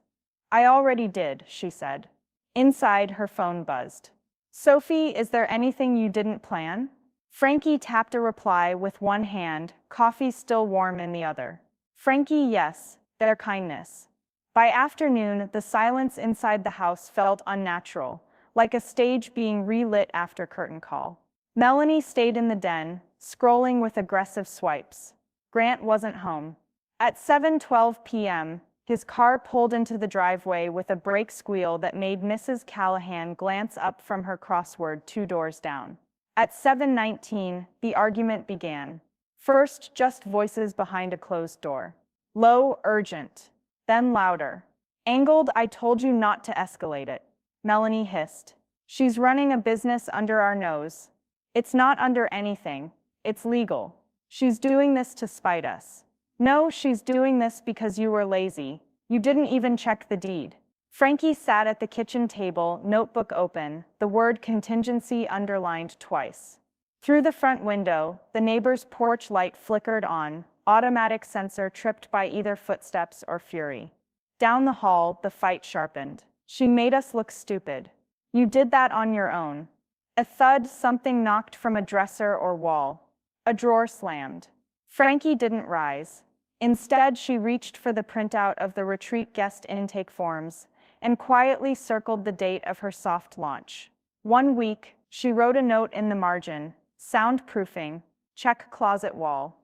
"I already did," she said. Inside, her phone buzzed. "Sophie, is there anything you didn't plan?" Frankie tapped a reply with one hand, coffee still warm in the other. Frankie, yes, their kindness. By afternoon, the silence inside the house felt unnatural, like a stage being relit after curtain call. Melanie stayed in the den, scrolling with aggressive swipes. Grant wasn't home. At 7:12 p.m., his car pulled into the driveway with a brake squeal that made Mrs. Callahan glance up from her crossword 2 doors down. At 7:19, the argument began. First, just voices behind a closed door. Low, urgent. Then louder. Angled, I told you not to escalate it. Melanie hissed. She's running a business under our nose. It's not under anything. It's legal. She's doing this to spite us. No, she's doing this because you were lazy. You didn't even check the deed. Frankie sat at the kitchen table, notebook open, the word contingency underlined twice. Through the front window, the neighbor's porch light flickered on, automatic sensor tripped by either footsteps or fury. Down the hall, the fight sharpened. She made us look stupid. You did that on your own. A thud, something knocked from a dresser or wall. A drawer slammed. Frankie didn't rise. Instead, she reached for the printout of the retreat guest intake forms and quietly circled the date of her soft launch. 1 week, she wrote a note in the margin, soundproofing, check closet wall.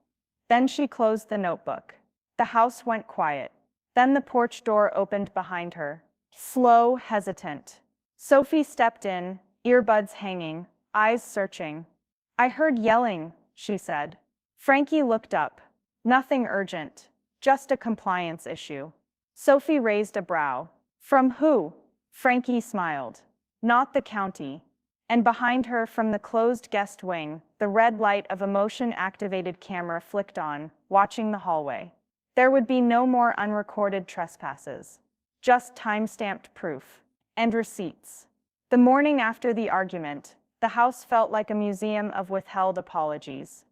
Then she closed the notebook. The house went quiet. Then the porch door opened behind her. Slow, hesitant. Sophie stepped in, earbuds hanging, eyes searching. I heard yelling, she said. Frankie looked up. Nothing urgent, just a compliance issue. Sophie raised a brow. From who? Frankie smiled. Not the county. And behind her, from the closed guest wing, the red light of a motion-activated camera flicked on, watching the hallway. There would be no more unrecorded trespasses. Just time-stamped proof. And receipts. The morning after the argument, the house felt like a museum of withheld apologies.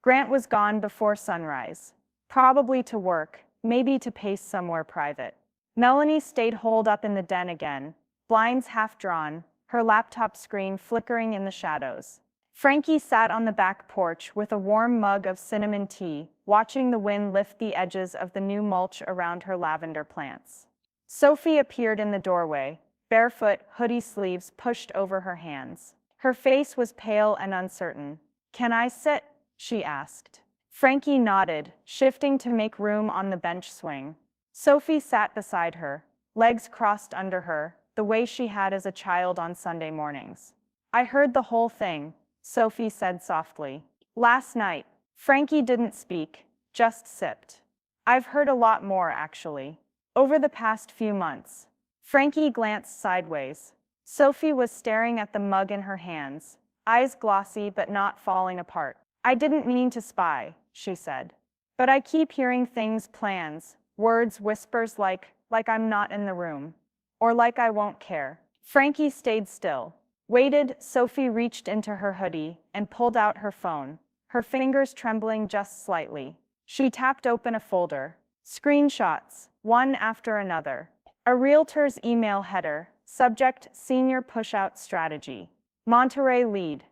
Grant was gone before sunrise. Probably to work, maybe to pace somewhere private. Melanie stayed holed up in the den again, blinds half drawn, her laptop screen flickering in the shadows. Frankie sat on the back porch with a warm mug of cinnamon tea, watching the wind lift the edges of the new mulch around her lavender plants. Sophie appeared in the doorway, barefoot, hoodie sleeves pushed over her hands. Her face was pale and uncertain. Can I sit? She asked. Frankie nodded, shifting to make room on the bench swing. Sophie sat beside her, legs crossed under her, the way she had as a child on Sunday mornings. I heard the whole thing, Sophie said softly. Last night. Frankie didn't speak, just sipped. I've heard a lot more, actually. Over the past few months. Frankie glanced sideways. Sophie was staring at the mug in her hands, eyes glossy but not falling apart. I didn't mean to spy, she said. But I keep hearing things, plans, words, whispers like I'm not in the room. Or like I won't care. Frankie stayed still. Waited. Sophie reached into her hoodie and pulled out her phone, her fingers trembling just slightly. She tapped open a folder. Screenshots, one after another. A realtor's email header, subject, Senior Pushout Strategy. Monterey lead.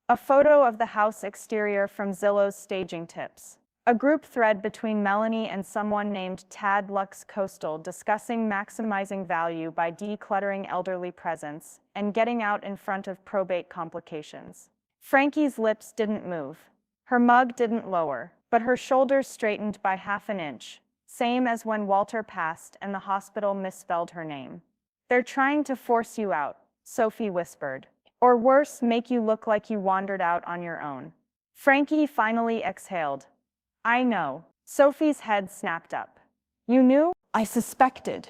A photo of the house exterior from Zillow's staging tips. A group thread between Melanie and someone named Tad Lux Coastal discussing maximizing value by decluttering elderly presence and getting out in front of probate complications. Frankie's lips didn't move. Her mug didn't lower, but her shoulders straightened by half an inch, same as when Walter passed and the hospital misspelled her name. They're trying to force you out, Sophie whispered. Or worse, make you look like you wandered out on your own. Frankie finally exhaled. I know. Sophie's head snapped up. You knew? I suspected,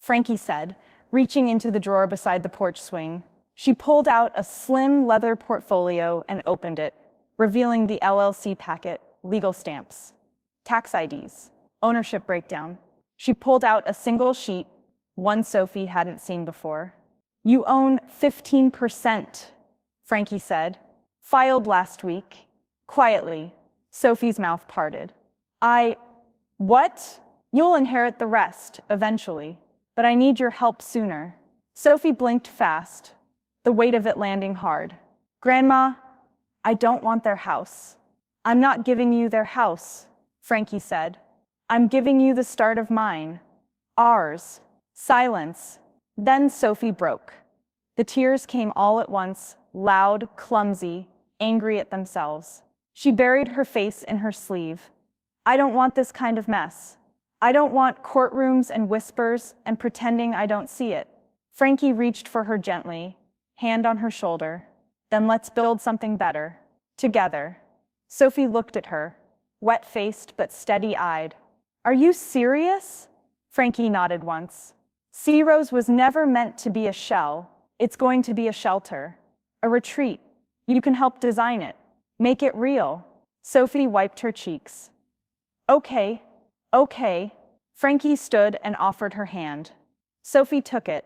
Frankie said, reaching into the drawer beside the porch swing. She pulled out a slim leather portfolio and opened it, revealing the LLC packet, legal stamps, tax IDs, ownership breakdown. She pulled out a single sheet, one Sophie hadn't seen before. You own 15%, Frankie said. Filed last week. Quietly, Sophie's mouth parted. What? You'll inherit the rest, eventually. But I need your help sooner. Sophie blinked fast, the weight of it landing hard. Grandma, I don't want their house. I'm not giving you their house, Frankie said. I'm giving you the start of mine. Ours. Silence. Then Sophie broke. The tears came all at once, loud, clumsy, angry at themselves. She buried her face in her sleeve. I don't want this kind of mess. I don't want courtrooms and whispers and pretending I don't see it. Frankie reached for her gently, hand on her shoulder. Then let's build something better. Together. Sophie looked at her, wet-faced but steady-eyed. Are you serious? Frankie nodded once. Sea Rose was never meant to be a shell. It's going to be a shelter. A retreat. You can help design it. Make it real. Sophie wiped her cheeks. Okay. Okay. Frankie stood and offered her hand. Sophie took it,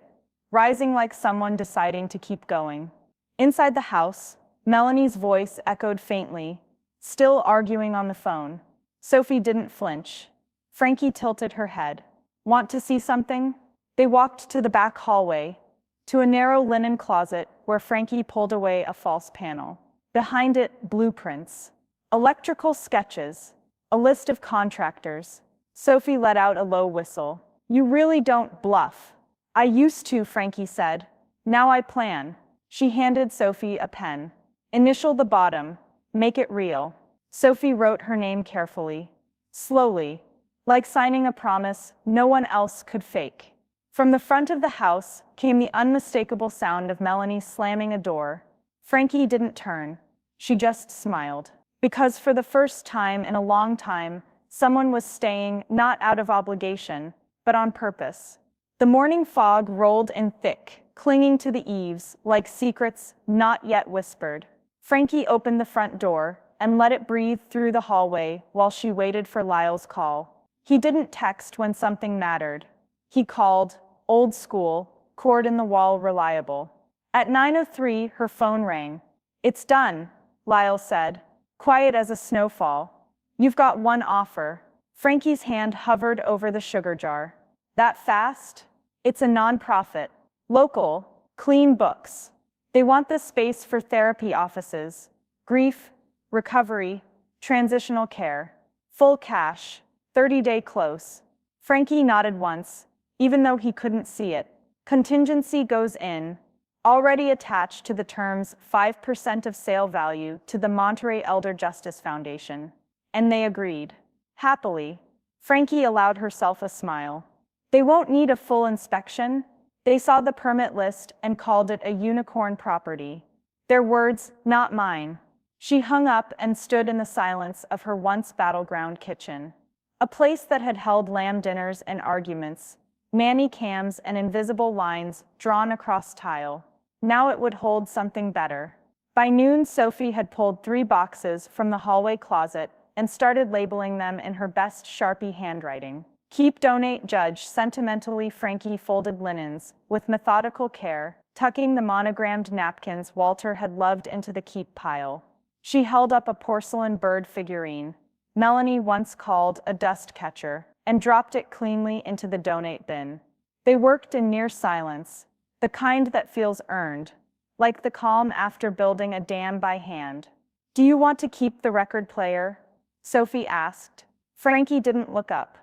rising like someone deciding to keep going. Inside the house, Melanie's voice echoed faintly, still arguing on the phone. Sophie didn't flinch. Frankie tilted her head. Want to see something? They walked to the back hallway, to a narrow linen closet where Frankie pulled away a false panel. Behind it, blueprints, electrical sketches, a list of contractors. Sophie let out a low whistle. You really don't bluff. I used to, Frankie said. Now I plan. She handed Sophie a pen. Initial the bottom. Make it real. Sophie wrote her name carefully, slowly, like signing a promise no one else could fake. From the front of the house came the unmistakable sound of Melanie slamming a door. Frankie didn't turn. She just smiled. Because for the first time in a long time, someone was staying not out of obligation, but on purpose. The morning fog rolled in thick, clinging to the eaves like secrets not yet whispered. Frankie opened the front door and let it breathe through the hallway while she waited for Lyle's call. He didn't text when something mattered. He called, old school, cord in the wall reliable. At 9:03, her phone rang. It's done, Lyle said, quiet as a snowfall. You've got one offer. Frankie's hand hovered over the sugar jar. That fast? It's a nonprofit. Local. Clean books. They want the space for therapy offices. Grief, recovery, transitional care. Full cash. 30-day close. Frankie nodded once, even though he couldn't see it. Contingency goes in. Already attached to the terms 5% of sale value to the Monterey Elder Justice Foundation. And they agreed. Happily. Frankie allowed herself a smile. They won't need a full inspection. They saw the permit list and called it a unicorn property. Their words, not mine. She hung up and stood in the silence of her once battleground kitchen. A place that had held lamb dinners and arguments, manny cams and invisible lines drawn across tile. Now it would hold something better. By noon, Sophie had pulled 3 boxes from the hallway closet and started labeling them in her best Sharpie handwriting. Keep, donate, judge. Sentimentally, Frankie folded linens with methodical care, tucking the monogrammed napkins Walter had loved into the keep pile. She held up a porcelain bird figurine Melanie once called a dust catcher, and dropped it cleanly into the donate bin. They worked in near silence, the kind that feels earned, like the calm after building a dam by hand. Do you want to keep the record player? Sophie asked. Frankie didn't look up.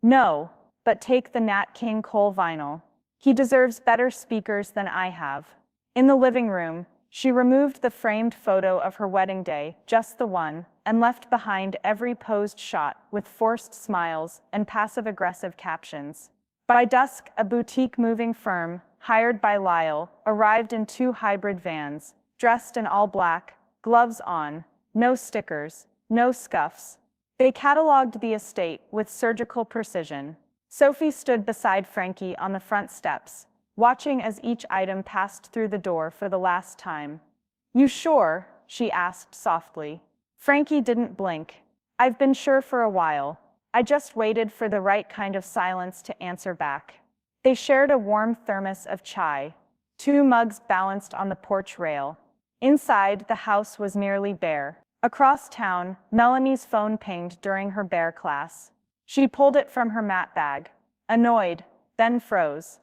No, but take the Nat King Cole vinyl. He deserves better speakers than I have. In the living room, she removed the framed photo of her wedding day, just the one, and left behind every posed shot with forced smiles and passive-aggressive captions. By dusk, a boutique moving firm, hired by Lyle, arrived in 2 hybrid vans, dressed in all black, gloves on, no stickers, no scuffs. They cataloged the estate with surgical precision. Sophie stood beside Frankie on the front steps, watching as each item passed through the door for the last time. You sure? She asked softly. Frankie didn't blink. I've been sure for a while. I just waited for the right kind of silence to answer back. They shared a warm thermos of chai, 2 mugs balanced on the porch rail. Inside, the house was nearly bare. Across town, Melanie's phone pinged during her bear class. She pulled it from her mat bag, annoyed, then froze.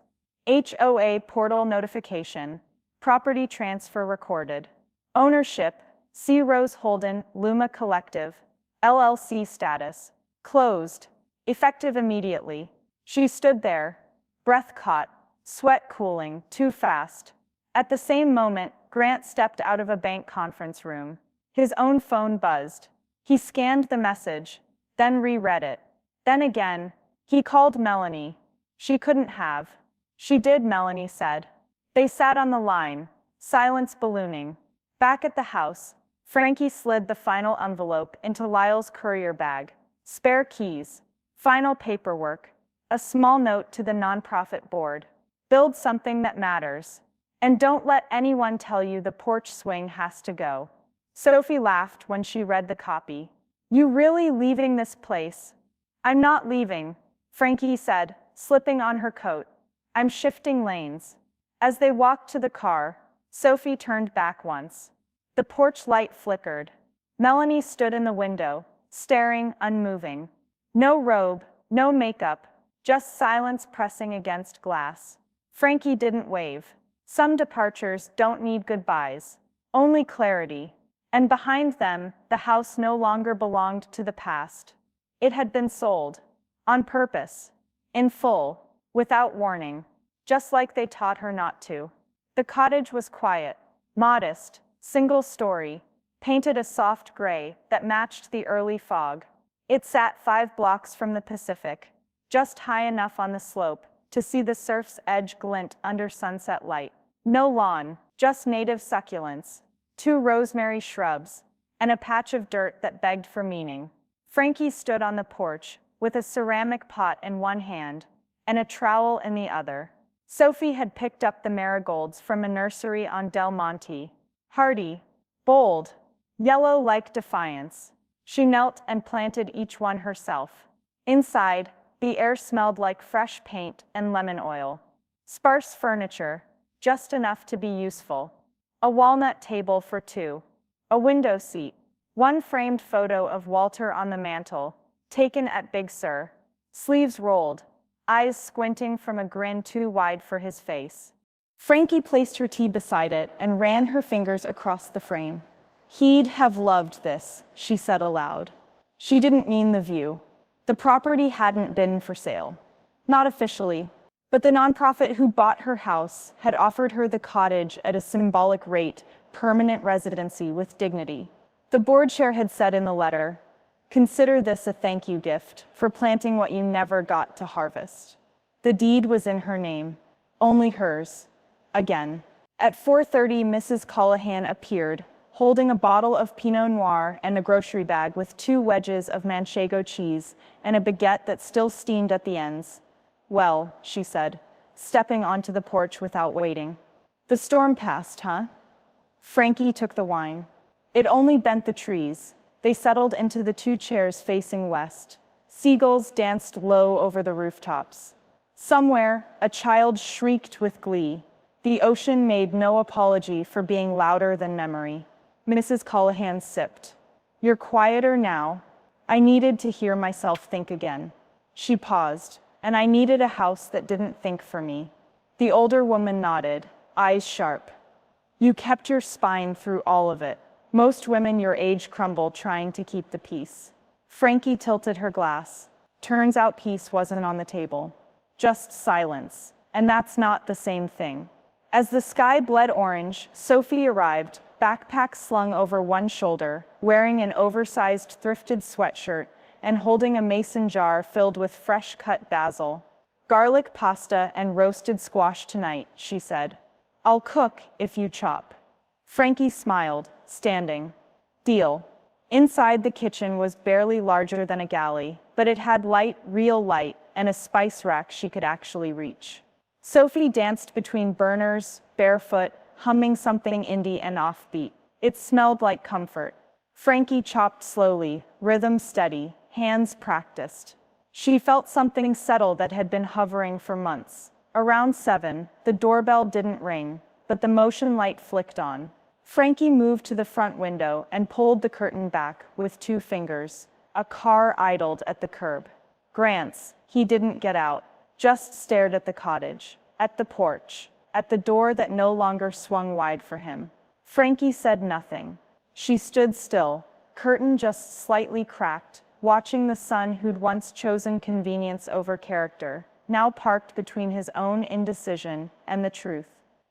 HOA portal notification. Property transfer recorded. Ownership, C. Rose Holden, Luma Collective, LLC status, closed, effective immediately. She stood there, breath caught, sweat cooling, too fast. At the same moment, Grant stepped out of a bank conference room. His own phone buzzed. He scanned the message, then reread it. Then again, he called Melanie. She couldn't have. She did, Melanie said. They sat on the line, silence ballooning. Back at the house, Frankie slid the final envelope into Lyle's courier bag. Spare keys, final paperwork, a small note to the nonprofit board. Build something that matters. And don't let anyone tell you the porch swing has to go. Sophie laughed when she read the copy. You really leaving this place? I'm not leaving, Frankie said, slipping on her coat. I'm shifting lanes. As they walked to the car, Sophie turned back once. The porch light flickered. Melanie stood in the window, staring, unmoving. No robe, no makeup, just silence pressing against glass. Frankie didn't wave. Some departures don't need goodbyes, only clarity. And behind them, the house no longer belonged to the past. It had been sold. On purpose. In full. Without warning. Just like they taught her not to. The cottage was quiet, modest, single story, painted a soft gray that matched the early fog. It sat 5 blocks from the Pacific, just high enough on the slope to see the surf's edge glint under sunset light. No lawn, just native succulents, 2 rosemary shrubs, and a patch of dirt that begged for meaning. Frankie stood on the porch, with a ceramic pot in one hand, and a trowel in the other. Sophie had picked up the marigolds from a nursery on Del Monte. Hardy, bold, yellow like defiance. She knelt and planted each one herself. Inside, the air smelled like fresh paint and lemon oil. Sparse furniture, just enough to be useful. A walnut table for 2. A window seat. 1 framed photo of Walter on the mantel, taken at Big Sur. Sleeves rolled, eyes squinting from a grin too wide for his face. Frankie placed her tea beside it and ran her fingers across the frame. He'd have loved this, she said aloud. She didn't mean the view. The property hadn't been for sale. Not officially. But the nonprofit who bought her house had offered her the cottage at a symbolic rate, permanent residency with dignity. The board chair had said in the letter, "Consider this a thank you gift for planting what you never got to harvest." The deed was in her name, only hers. Again. At 4:30, Mrs. Callahan appeared, holding a bottle of Pinot Noir and a grocery bag with 2 wedges of Manchego cheese and a baguette that still steamed at the ends. "Well," she said, stepping onto the porch without waiting. "The storm passed, huh?" Frankie took the wine. It only bent the trees. They settled into the 2 chairs facing west. Seagulls danced low over the rooftops. Somewhere, a child shrieked with glee. The ocean made no apology for being louder than memory. Mrs. Callahan sipped. "You're quieter now. I needed to hear myself think again." She paused. "And I needed a house that didn't think for me." The older woman nodded, eyes sharp. "You kept your spine through all of it. Most women your age crumble trying to keep the peace." Frankie tilted her glass. Turns out peace wasn't on the table. Just silence. And that's not the same thing. As the sky bled orange, Sophie arrived, backpack slung over one shoulder, wearing an oversized thrifted sweatshirt, and holding a mason jar filled with fresh-cut basil. "Garlic pasta and roasted squash tonight," she said. "I'll cook if you chop." Frankie smiled, standing. "Deal." Inside the kitchen was barely larger than a galley, but it had light, real light, and a spice rack she could actually reach. Sophie danced between burners, barefoot, humming something indie and offbeat. It smelled like comfort. Frankie chopped slowly, rhythm steady, hands practiced. She felt something settle that had been hovering for months. Around 7, the doorbell didn't ring, but the motion light flicked on. Frankie moved to the front window and pulled the curtain back with 2 fingers. A car idled at the curb. Grant's. He didn't get out, just stared at the cottage, at the porch, at the door that no longer swung wide for him. Frankie said nothing. She stood still, curtain just slightly cracked, watching the son who'd once chosen convenience over character, now parked between his own indecision and the truth.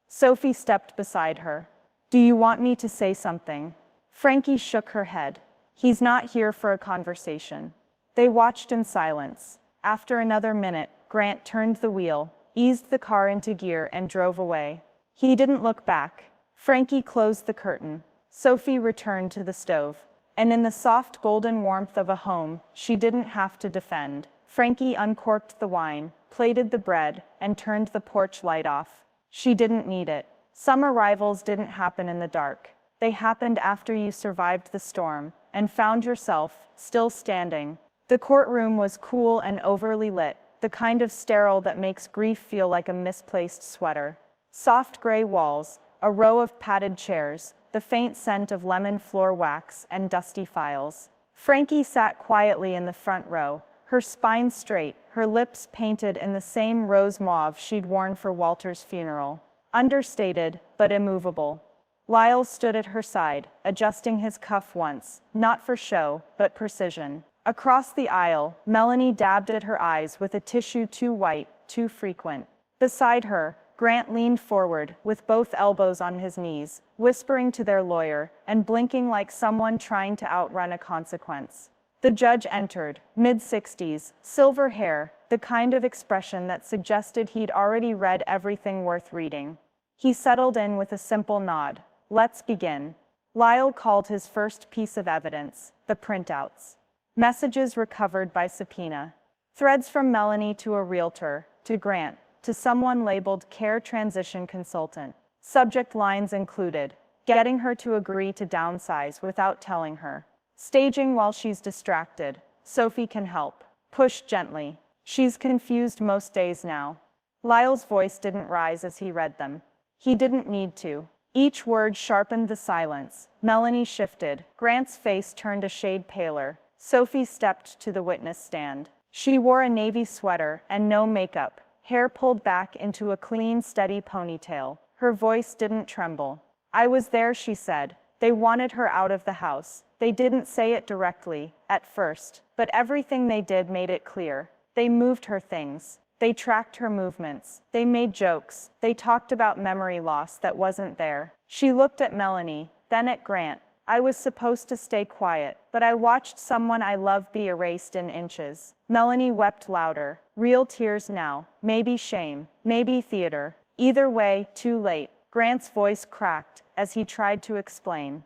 Sophie stepped beside her. "Do you want me to say something?" Frankie shook her head. "He's not here for a conversation." They watched in silence. After another minute, Grant turned the wheel, eased the car into gear, and drove away. He didn't look back. Frankie closed the curtain. Sophie returned to the stove. And in the soft golden warmth of a home she didn't have to defend, Frankie uncorked the wine, plated the bread, and turned the porch light off. She didn't need it. Some arrivals didn't happen in the dark. They happened after you survived the storm and found yourself still standing. The courtroom was cool and overly lit, the kind of sterile that makes grief feel like a misplaced sweater. Soft gray walls, a row of padded chairs, the faint scent of lemon floor wax and dusty files. Frankie sat quietly in the front row, her spine straight, her lips painted in the same rose mauve she'd worn for Walter's funeral. Understated, but immovable. Lyle stood at her side, adjusting his cuff once, not for show, but precision. Across the aisle, Melanie dabbed at her eyes with a tissue too white, too frequent. Beside her, Grant leaned forward, with both elbows on his knees, whispering to their lawyer, and blinking like someone trying to outrun a consequence. The judge entered, mid-60s, silver hair, the kind of expression that suggested he'd already read everything worth reading. He settled in with a simple nod. "Let's begin." Lyle called his first piece of evidence, the printouts. Messages recovered by subpoena. Threads from Melanie to a realtor, to Grant, to someone labeled Care Transition Consultant. Subject lines included: getting her to agree to downsize without telling her. Staging while she's distracted. Sophie can help. Push gently. She's confused most days now. Lyle's voice didn't rise as he read them. He didn't need to. Each word sharpened the silence. Melanie shifted. Grant's face turned a shade paler. Sophie stepped to the witness stand. She wore a navy sweater and no makeup, hair pulled back into a clean, steady ponytail. Her voice didn't tremble. "I was there," she said. "They wanted her out of the house. They didn't say it directly, at first, but everything they did made it clear. They moved her things. They tracked her movements. They made jokes. They talked about memory loss that wasn't there." She looked at Melanie, then at Grant. "I was supposed to stay quiet, but I watched someone I love be erased in inches." Melanie wept louder. Real tears now. Maybe shame. Maybe theater. Either way, too late. Grant's voice cracked as he tried to explain.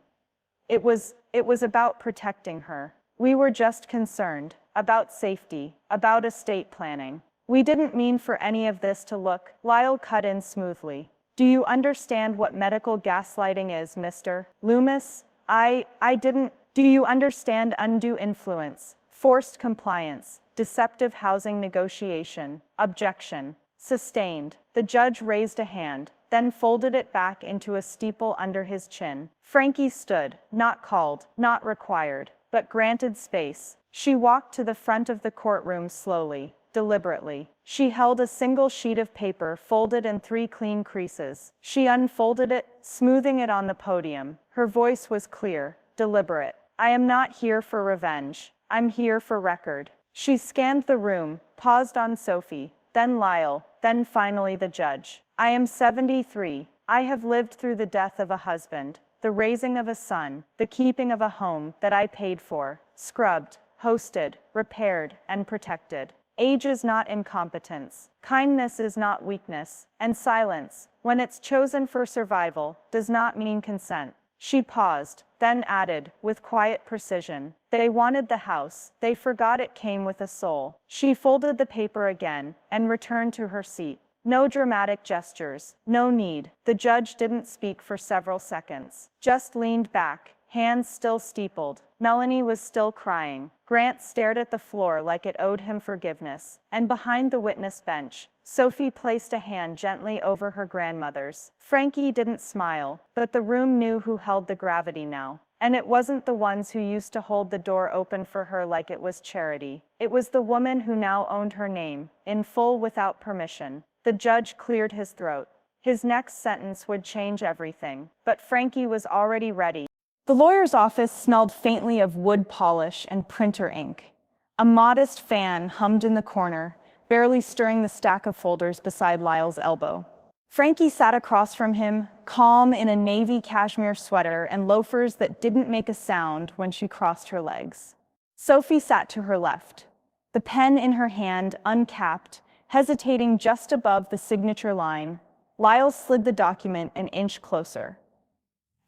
It was about protecting her. We were just concerned. About safety. About estate planning. We didn't mean for any of this to look. Lyle cut in smoothly. "Do you understand what medical gaslighting is, Mr. Loomis? I didn't. Do you understand undue influence, forced compliance, deceptive housing negotiation?" Objection. Sustained. The judge raised a hand, then folded it back into a steeple under his chin. Frankie stood, not called, not required, but granted space. She walked to the front of the courtroom slowly, deliberately. She held a single sheet of paper folded in 3 clean creases. She unfolded it, smoothing it on the podium. Her voice was clear, deliberate. "I am not here for revenge. I'm here for record." She scanned the room, paused on Sophie, then Lyle, then finally the judge. "I am 73. I have lived through the death of a husband, the raising of a son, the keeping of a home that I paid for, scrubbed, hosted, repaired, and protected. Age is not incompetence. Kindness is not weakness. And silence, when it's chosen for survival, does not mean consent." She paused, then added, with quiet precision, "They wanted the house. They forgot it came with a soul." She folded the paper again and returned to her seat. No dramatic gestures. No need. The judge didn't speak for several seconds. Just leaned back, hands still steepled. Melanie was still crying. Grant stared at the floor like it owed him forgiveness. And behind the witness bench, Sophie placed a hand gently over her grandmother's. Frankie didn't smile, but the room knew who held the gravity now. And it wasn't the ones who used to hold the door open for her like it was charity. It was the woman who now owned her name, in full without permission. The judge cleared his throat. His next sentence would change everything. But Frankie was already ready. The lawyer's office smelled faintly of wood polish and printer ink. A modest fan hummed in the corner, barely stirring the stack of folders beside Lyle's elbow. Frankie sat across from him, calm in a navy cashmere sweater and loafers that didn't make a sound when she crossed her legs. Sophie sat to her left, the pen in her hand uncapped, hesitating just above the signature line. Lyle slid the document an inch closer.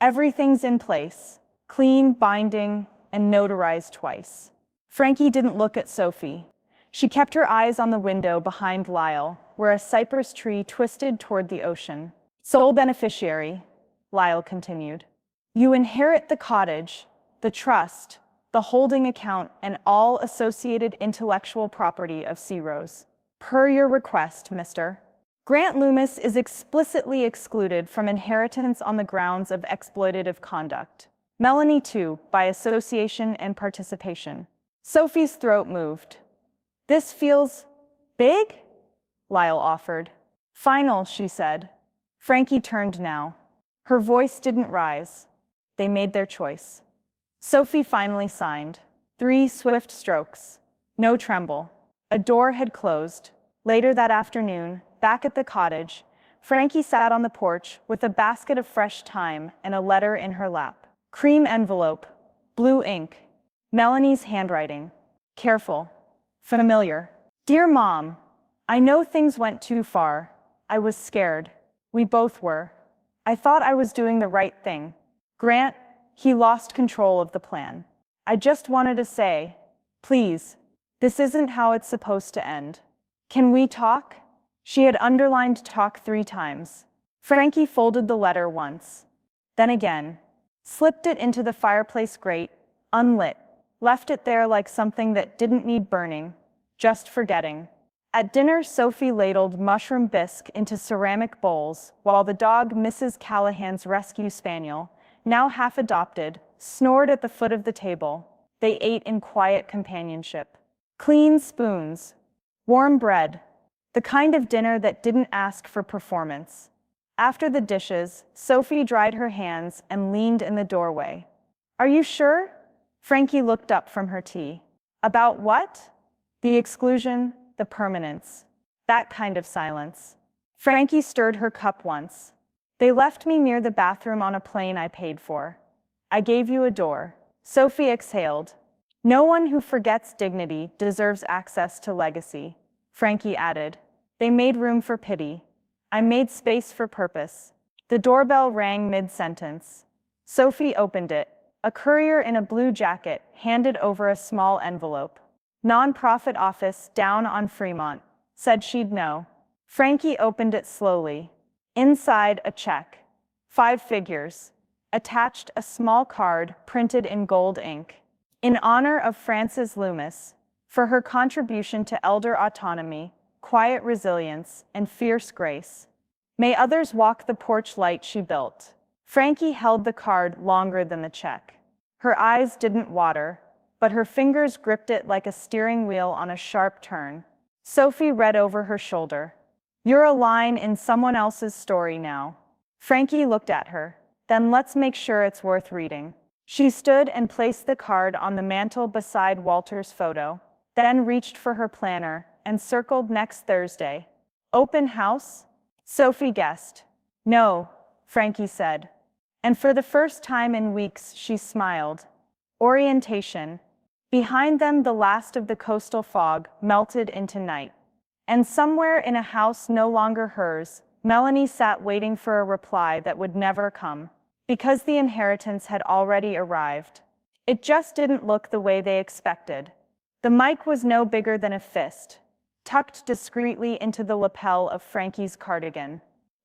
Everything's in place, clean binding and notarized twice. Frankie didn't look at Sophie. She kept her eyes on the window behind Lyle, where a cypress tree twisted toward the ocean. Sole beneficiary, Lyle continued. You inherit the cottage, the trust, the holding account, and all associated intellectual property of Sea Rose. Per your request, Mr. Grant Loomis is explicitly excluded from inheritance on the grounds of exploitative conduct. Melanie, too, by association and participation. Sophie's throat moved. This feels big? Lyle offered. Final, she said. Frankie turned now. Her voice didn't rise. They made their choice. Sophie finally signed. 3 swift strokes. No tremble. A door had closed. Later that afternoon, back at the cottage, Frankie sat on the porch with a basket of fresh thyme and a letter in her lap. Cream envelope. Blue ink. Melanie's handwriting. Careful. Familiar. Dear Mom, I know things went too far. I was scared. We both were. I thought I was doing the right thing. Grant, he lost control of the plan. I just wanted to say, please, this isn't how it's supposed to end. Can we talk? She had underlined talk 3 times. Frankie folded the letter once, then again, slipped it into the fireplace grate, unlit, left it there like something that didn't need burning, just forgetting. At dinner, Sophie ladled mushroom bisque into ceramic bowls, while the dog, Mrs. Callahan's rescue spaniel, now half adopted, snored at the foot of the table. They ate in quiet companionship. Clean spoons, warm bread, the kind of dinner that didn't ask for performance. After the dishes, Sophie dried her hands and leaned in the doorway. Are you sure? Frankie looked up from her tea. About what? The exclusion, the permanence. That kind of silence. Frankie stirred her cup once. They left me near the bathroom on a plane I paid for. I gave you a door. Sophie exhaled. No one who forgets dignity deserves access to legacy, Frankie added. They made room for pity. I made space for purpose. The doorbell rang mid-sentence. Sophie opened it. A courier in a blue jacket handed over a small envelope. Nonprofit office down on Fremont, said she'd know. Frankie opened it slowly. Inside, a check. 5 figures. Attached, a small card printed in gold ink. In honor of Frances Loomis, for her contribution to elder autonomy, quiet resilience, and fierce grace. May others walk the porch light she built. Frankie held the card longer than the check. Her eyes didn't water, but her fingers gripped it like a steering wheel on a sharp turn. Sophie read over her shoulder. You're a line in someone else's story now. Frankie looked at her. Then let's make sure it's worth reading. She stood and placed the card on the mantel beside Walter's photo, then reached for her planner and circled next Thursday. Open house? Sophie guessed. No, Frankie said. And for the first time in weeks, she smiled. Orientation. Behind them, the last of the coastal fog melted into night. And somewhere in a house no longer hers, Melanie sat waiting for a reply that would never come. Because the inheritance had already arrived. It just didn't look the way they expected. The mic was no bigger than a fist, tucked discreetly into the lapel of Frankie's cardigan.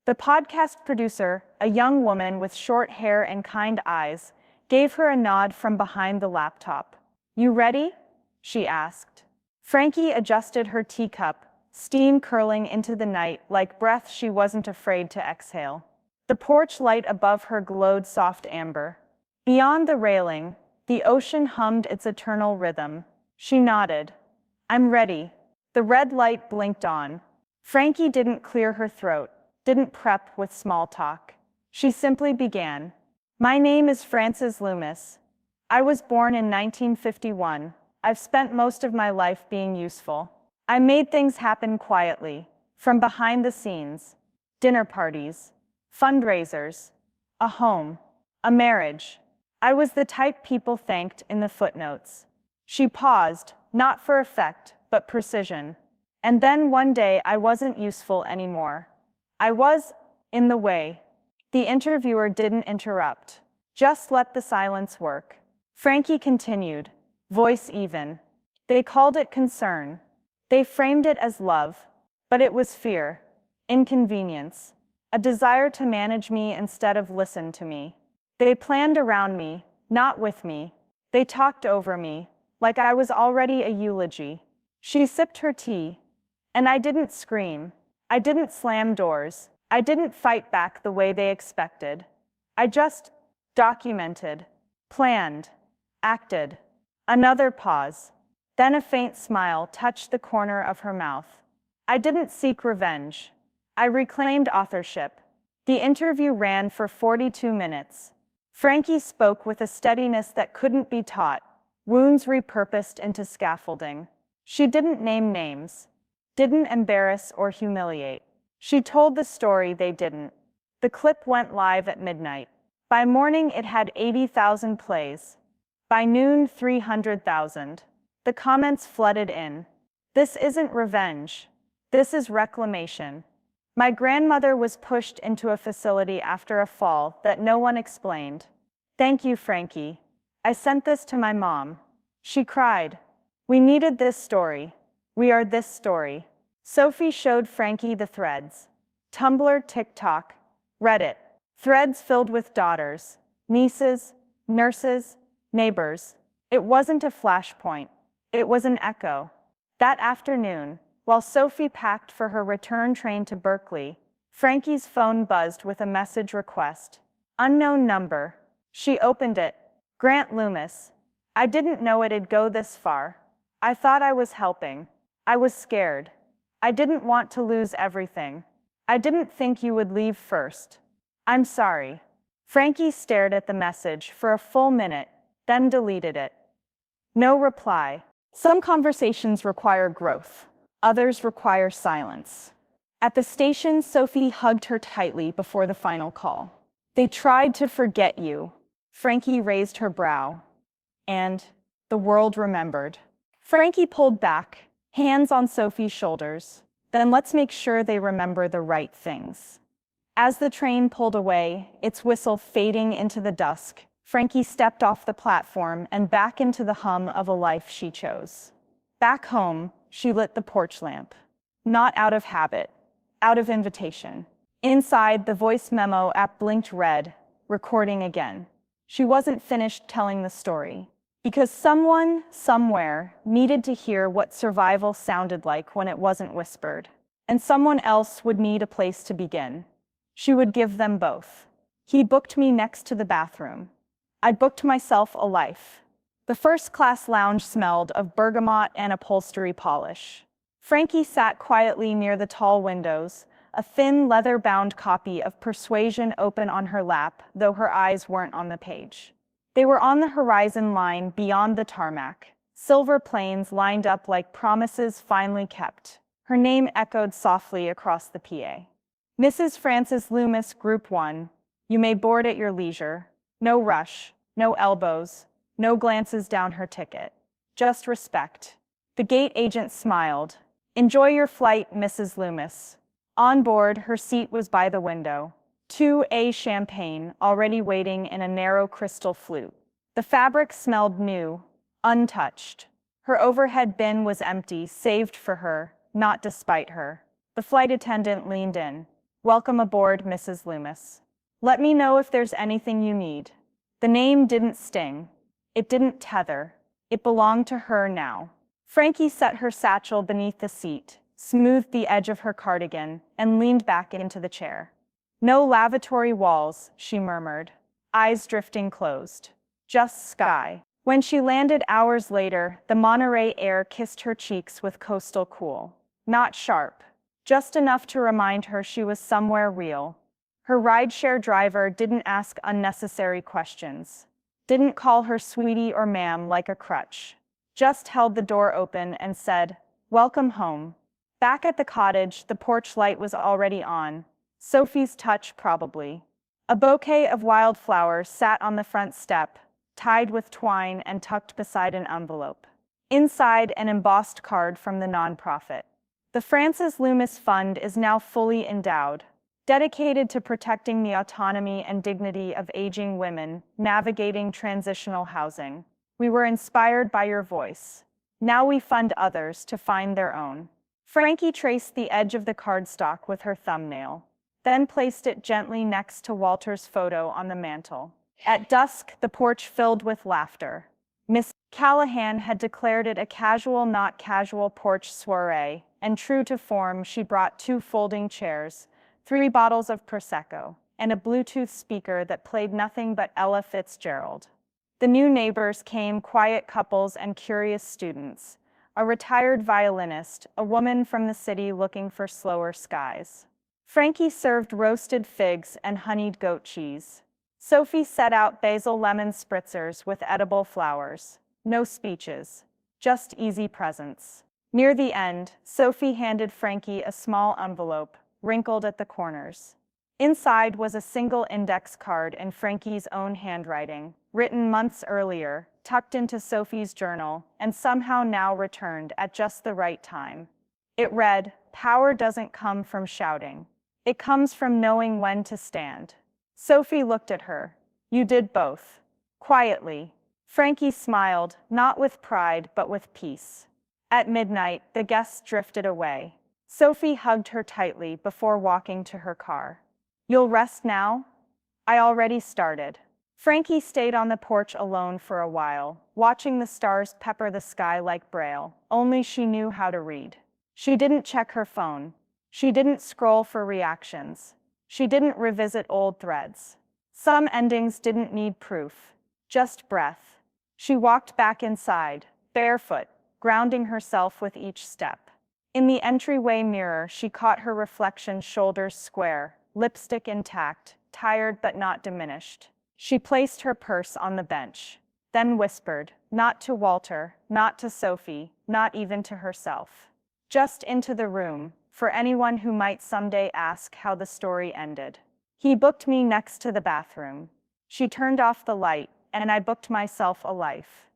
The podcast producer, a young woman with short hair and kind eyes, gave her a nod from behind the laptop. You ready? She asked. Frankie adjusted her teacup, steam curling into the night like breath she wasn't afraid to exhale. The porch light above her glowed soft amber. Beyond the railing, the ocean hummed its eternal rhythm. She nodded. I'm ready. The red light blinked on. Frankie didn't clear her throat, didn't prep with small talk. She simply began. My name is Frances Loomis. I was born in 1951. I've spent most of my life being useful. I made things happen quietly, from behind the scenes. Dinner parties, fundraisers, a home, a marriage. I was the type people thanked in the footnotes. She paused, not for effect, but precision. And then one day I wasn't useful anymore. I was in the way. The interviewer didn't interrupt, just let the silence work. Frankie continued, voice even. They called it concern. They framed it as love, but it was fear, inconvenience, a desire to manage me instead of listen to me. They planned around me, not with me. They talked over me, like I was already a eulogy. She sipped her tea, and I didn't scream. I didn't slam doors. I didn't fight back the way they expected. I just documented, planned, acted. Another pause. Then a faint smile touched the corner of her mouth. I didn't seek revenge. I reclaimed authorship. The interview ran for 42 minutes. Frankie spoke with a steadiness that couldn't be taught, wounds repurposed into scaffolding. She didn't name names, didn't embarrass or humiliate. She told the story they didn't. The clip went live at midnight. By morning, it had 80,000 plays. By noon, 300,000. The comments flooded in. This isn't revenge. This is reclamation. My grandmother was pushed into a facility after a fall that no one explained. Thank you, Frankie. I sent this to my mom. She cried. We needed this story. We are this story. Sophie showed Frankie the threads. Tumblr, TikTok, Reddit. Threads filled with daughters, nieces, nurses, neighbors. It wasn't a flashpoint. It was an echo. That afternoon, while Sophie packed for her return train to Berkeley, Frankie's phone buzzed with a message request. Unknown number. She opened it. Grant Loomis. I didn't know it'd go this far. I thought I was helping. I was scared. I didn't want to lose everything. I didn't think you would leave first. I'm sorry. Frankie stared at the message for a full minute, then deleted it. No reply. Some conversations require growth. Others require silence. At the station, Sophie hugged her tightly before the final call. They tried to forget you. Frankie raised her brow. And the world remembered. Frankie pulled back, hands on Sophie's shoulders. Then let's make sure they remember the right things. As the train pulled away, its whistle fading into the dusk, Frankie stepped off the platform and back into the hum of a life she chose. Back home, she lit the porch lamp. Not out of habit, out of invitation. Inside, the voice memo app blinked red, recording again. She wasn't finished telling the story. Because someone, somewhere, needed to hear what survival sounded like when it wasn't whispered. And someone else would need a place to begin. She would give them both. He booked me next to the bathroom. I booked myself a life. The first-class lounge smelled of bergamot and upholstery polish. Frankie sat quietly near the tall windows, a thin, leather-bound copy of Persuasion open on her lap, though her eyes weren't on the page. They were on the horizon line beyond the tarmac, silver planes lined up like promises finally kept. Her name echoed softly across the PA. Mrs. Frances Loomis, Group 1. You may board at your leisure. No rush, no elbows, no glances down her ticket. Just respect. The gate agent smiled. Enjoy your flight, Mrs. Loomis. On board, her seat was by the window. 2A champagne, already waiting in a narrow crystal flute. The fabric smelled new, untouched. Her overhead bin was empty, saved for her, not despite her. The flight attendant leaned in. Welcome aboard, Mrs. Loomis. Let me know if there's anything you need. The name didn't sting. It didn't tether. It belonged to her now. Frankie set her satchel beneath the seat, smoothed the edge of her cardigan, and leaned back into the chair. No lavatory walls, she murmured, eyes drifting closed. Just sky. When she landed hours later, the Monterey air kissed her cheeks with coastal cool. Not sharp, just enough to remind her she was somewhere real. Her rideshare driver didn't ask unnecessary questions, didn't call her sweetie or ma'am like a crutch, just held the door open and said, "Welcome home." Back at the cottage, the porch light was already on. Sophie's touch, probably. A bouquet of wildflowers sat on the front step, tied with twine and tucked beside an envelope. Inside, an embossed card from the nonprofit. The Frances Loomis Fund is now fully endowed, dedicated to protecting the autonomy and dignity of aging women navigating transitional housing. We were inspired by your voice. Now we fund others to find their own. Frankie traced the edge of the cardstock with her thumbnail, then placed it gently next to Walter's photo on the mantel. At dusk, the porch filled with laughter. Miss Callahan had declared it a casual, not casual porch soiree, and true to form, she brought 2 folding chairs, 3 bottles of Prosecco, and a Bluetooth speaker that played nothing but Ella Fitzgerald. The new neighbors came, quiet couples and curious students, a retired violinist, a woman from the city looking for slower skies. Frankie served roasted figs and honeyed goat cheese. Sophie set out basil lemon spritzers with edible flowers. No speeches, just easy presence. Near the end, Sophie handed Frankie a small envelope, wrinkled at the corners. Inside was a single index card in Frankie's own handwriting, written months earlier, tucked into Sophie's journal, and somehow now returned at just the right time. It read, "Power doesn't come from shouting. It comes from knowing when to stand." Sophie looked at her. "You did both." Quietly. Frankie smiled, not with pride, but with peace. At midnight, the guests drifted away. Sophie hugged her tightly before walking to her car. "You'll rest now?" "I already started." Frankie stayed on the porch alone for a while, watching the stars pepper the sky like Braille, only she knew how to read. She didn't check her phone. She didn't scroll for reactions. She didn't revisit old threads. Some endings didn't need proof, just breath. She walked back inside, barefoot, grounding herself with each step. In the entryway mirror, she caught her reflection, shoulders square, lipstick intact, tired but not diminished. She placed her purse on the bench, then whispered, not to Walter, not to Sophie, not even to herself. Just into the room, for anyone who might someday ask how the story ended. "He booked me next to the bathroom. She turned off the light, and I booked myself a life."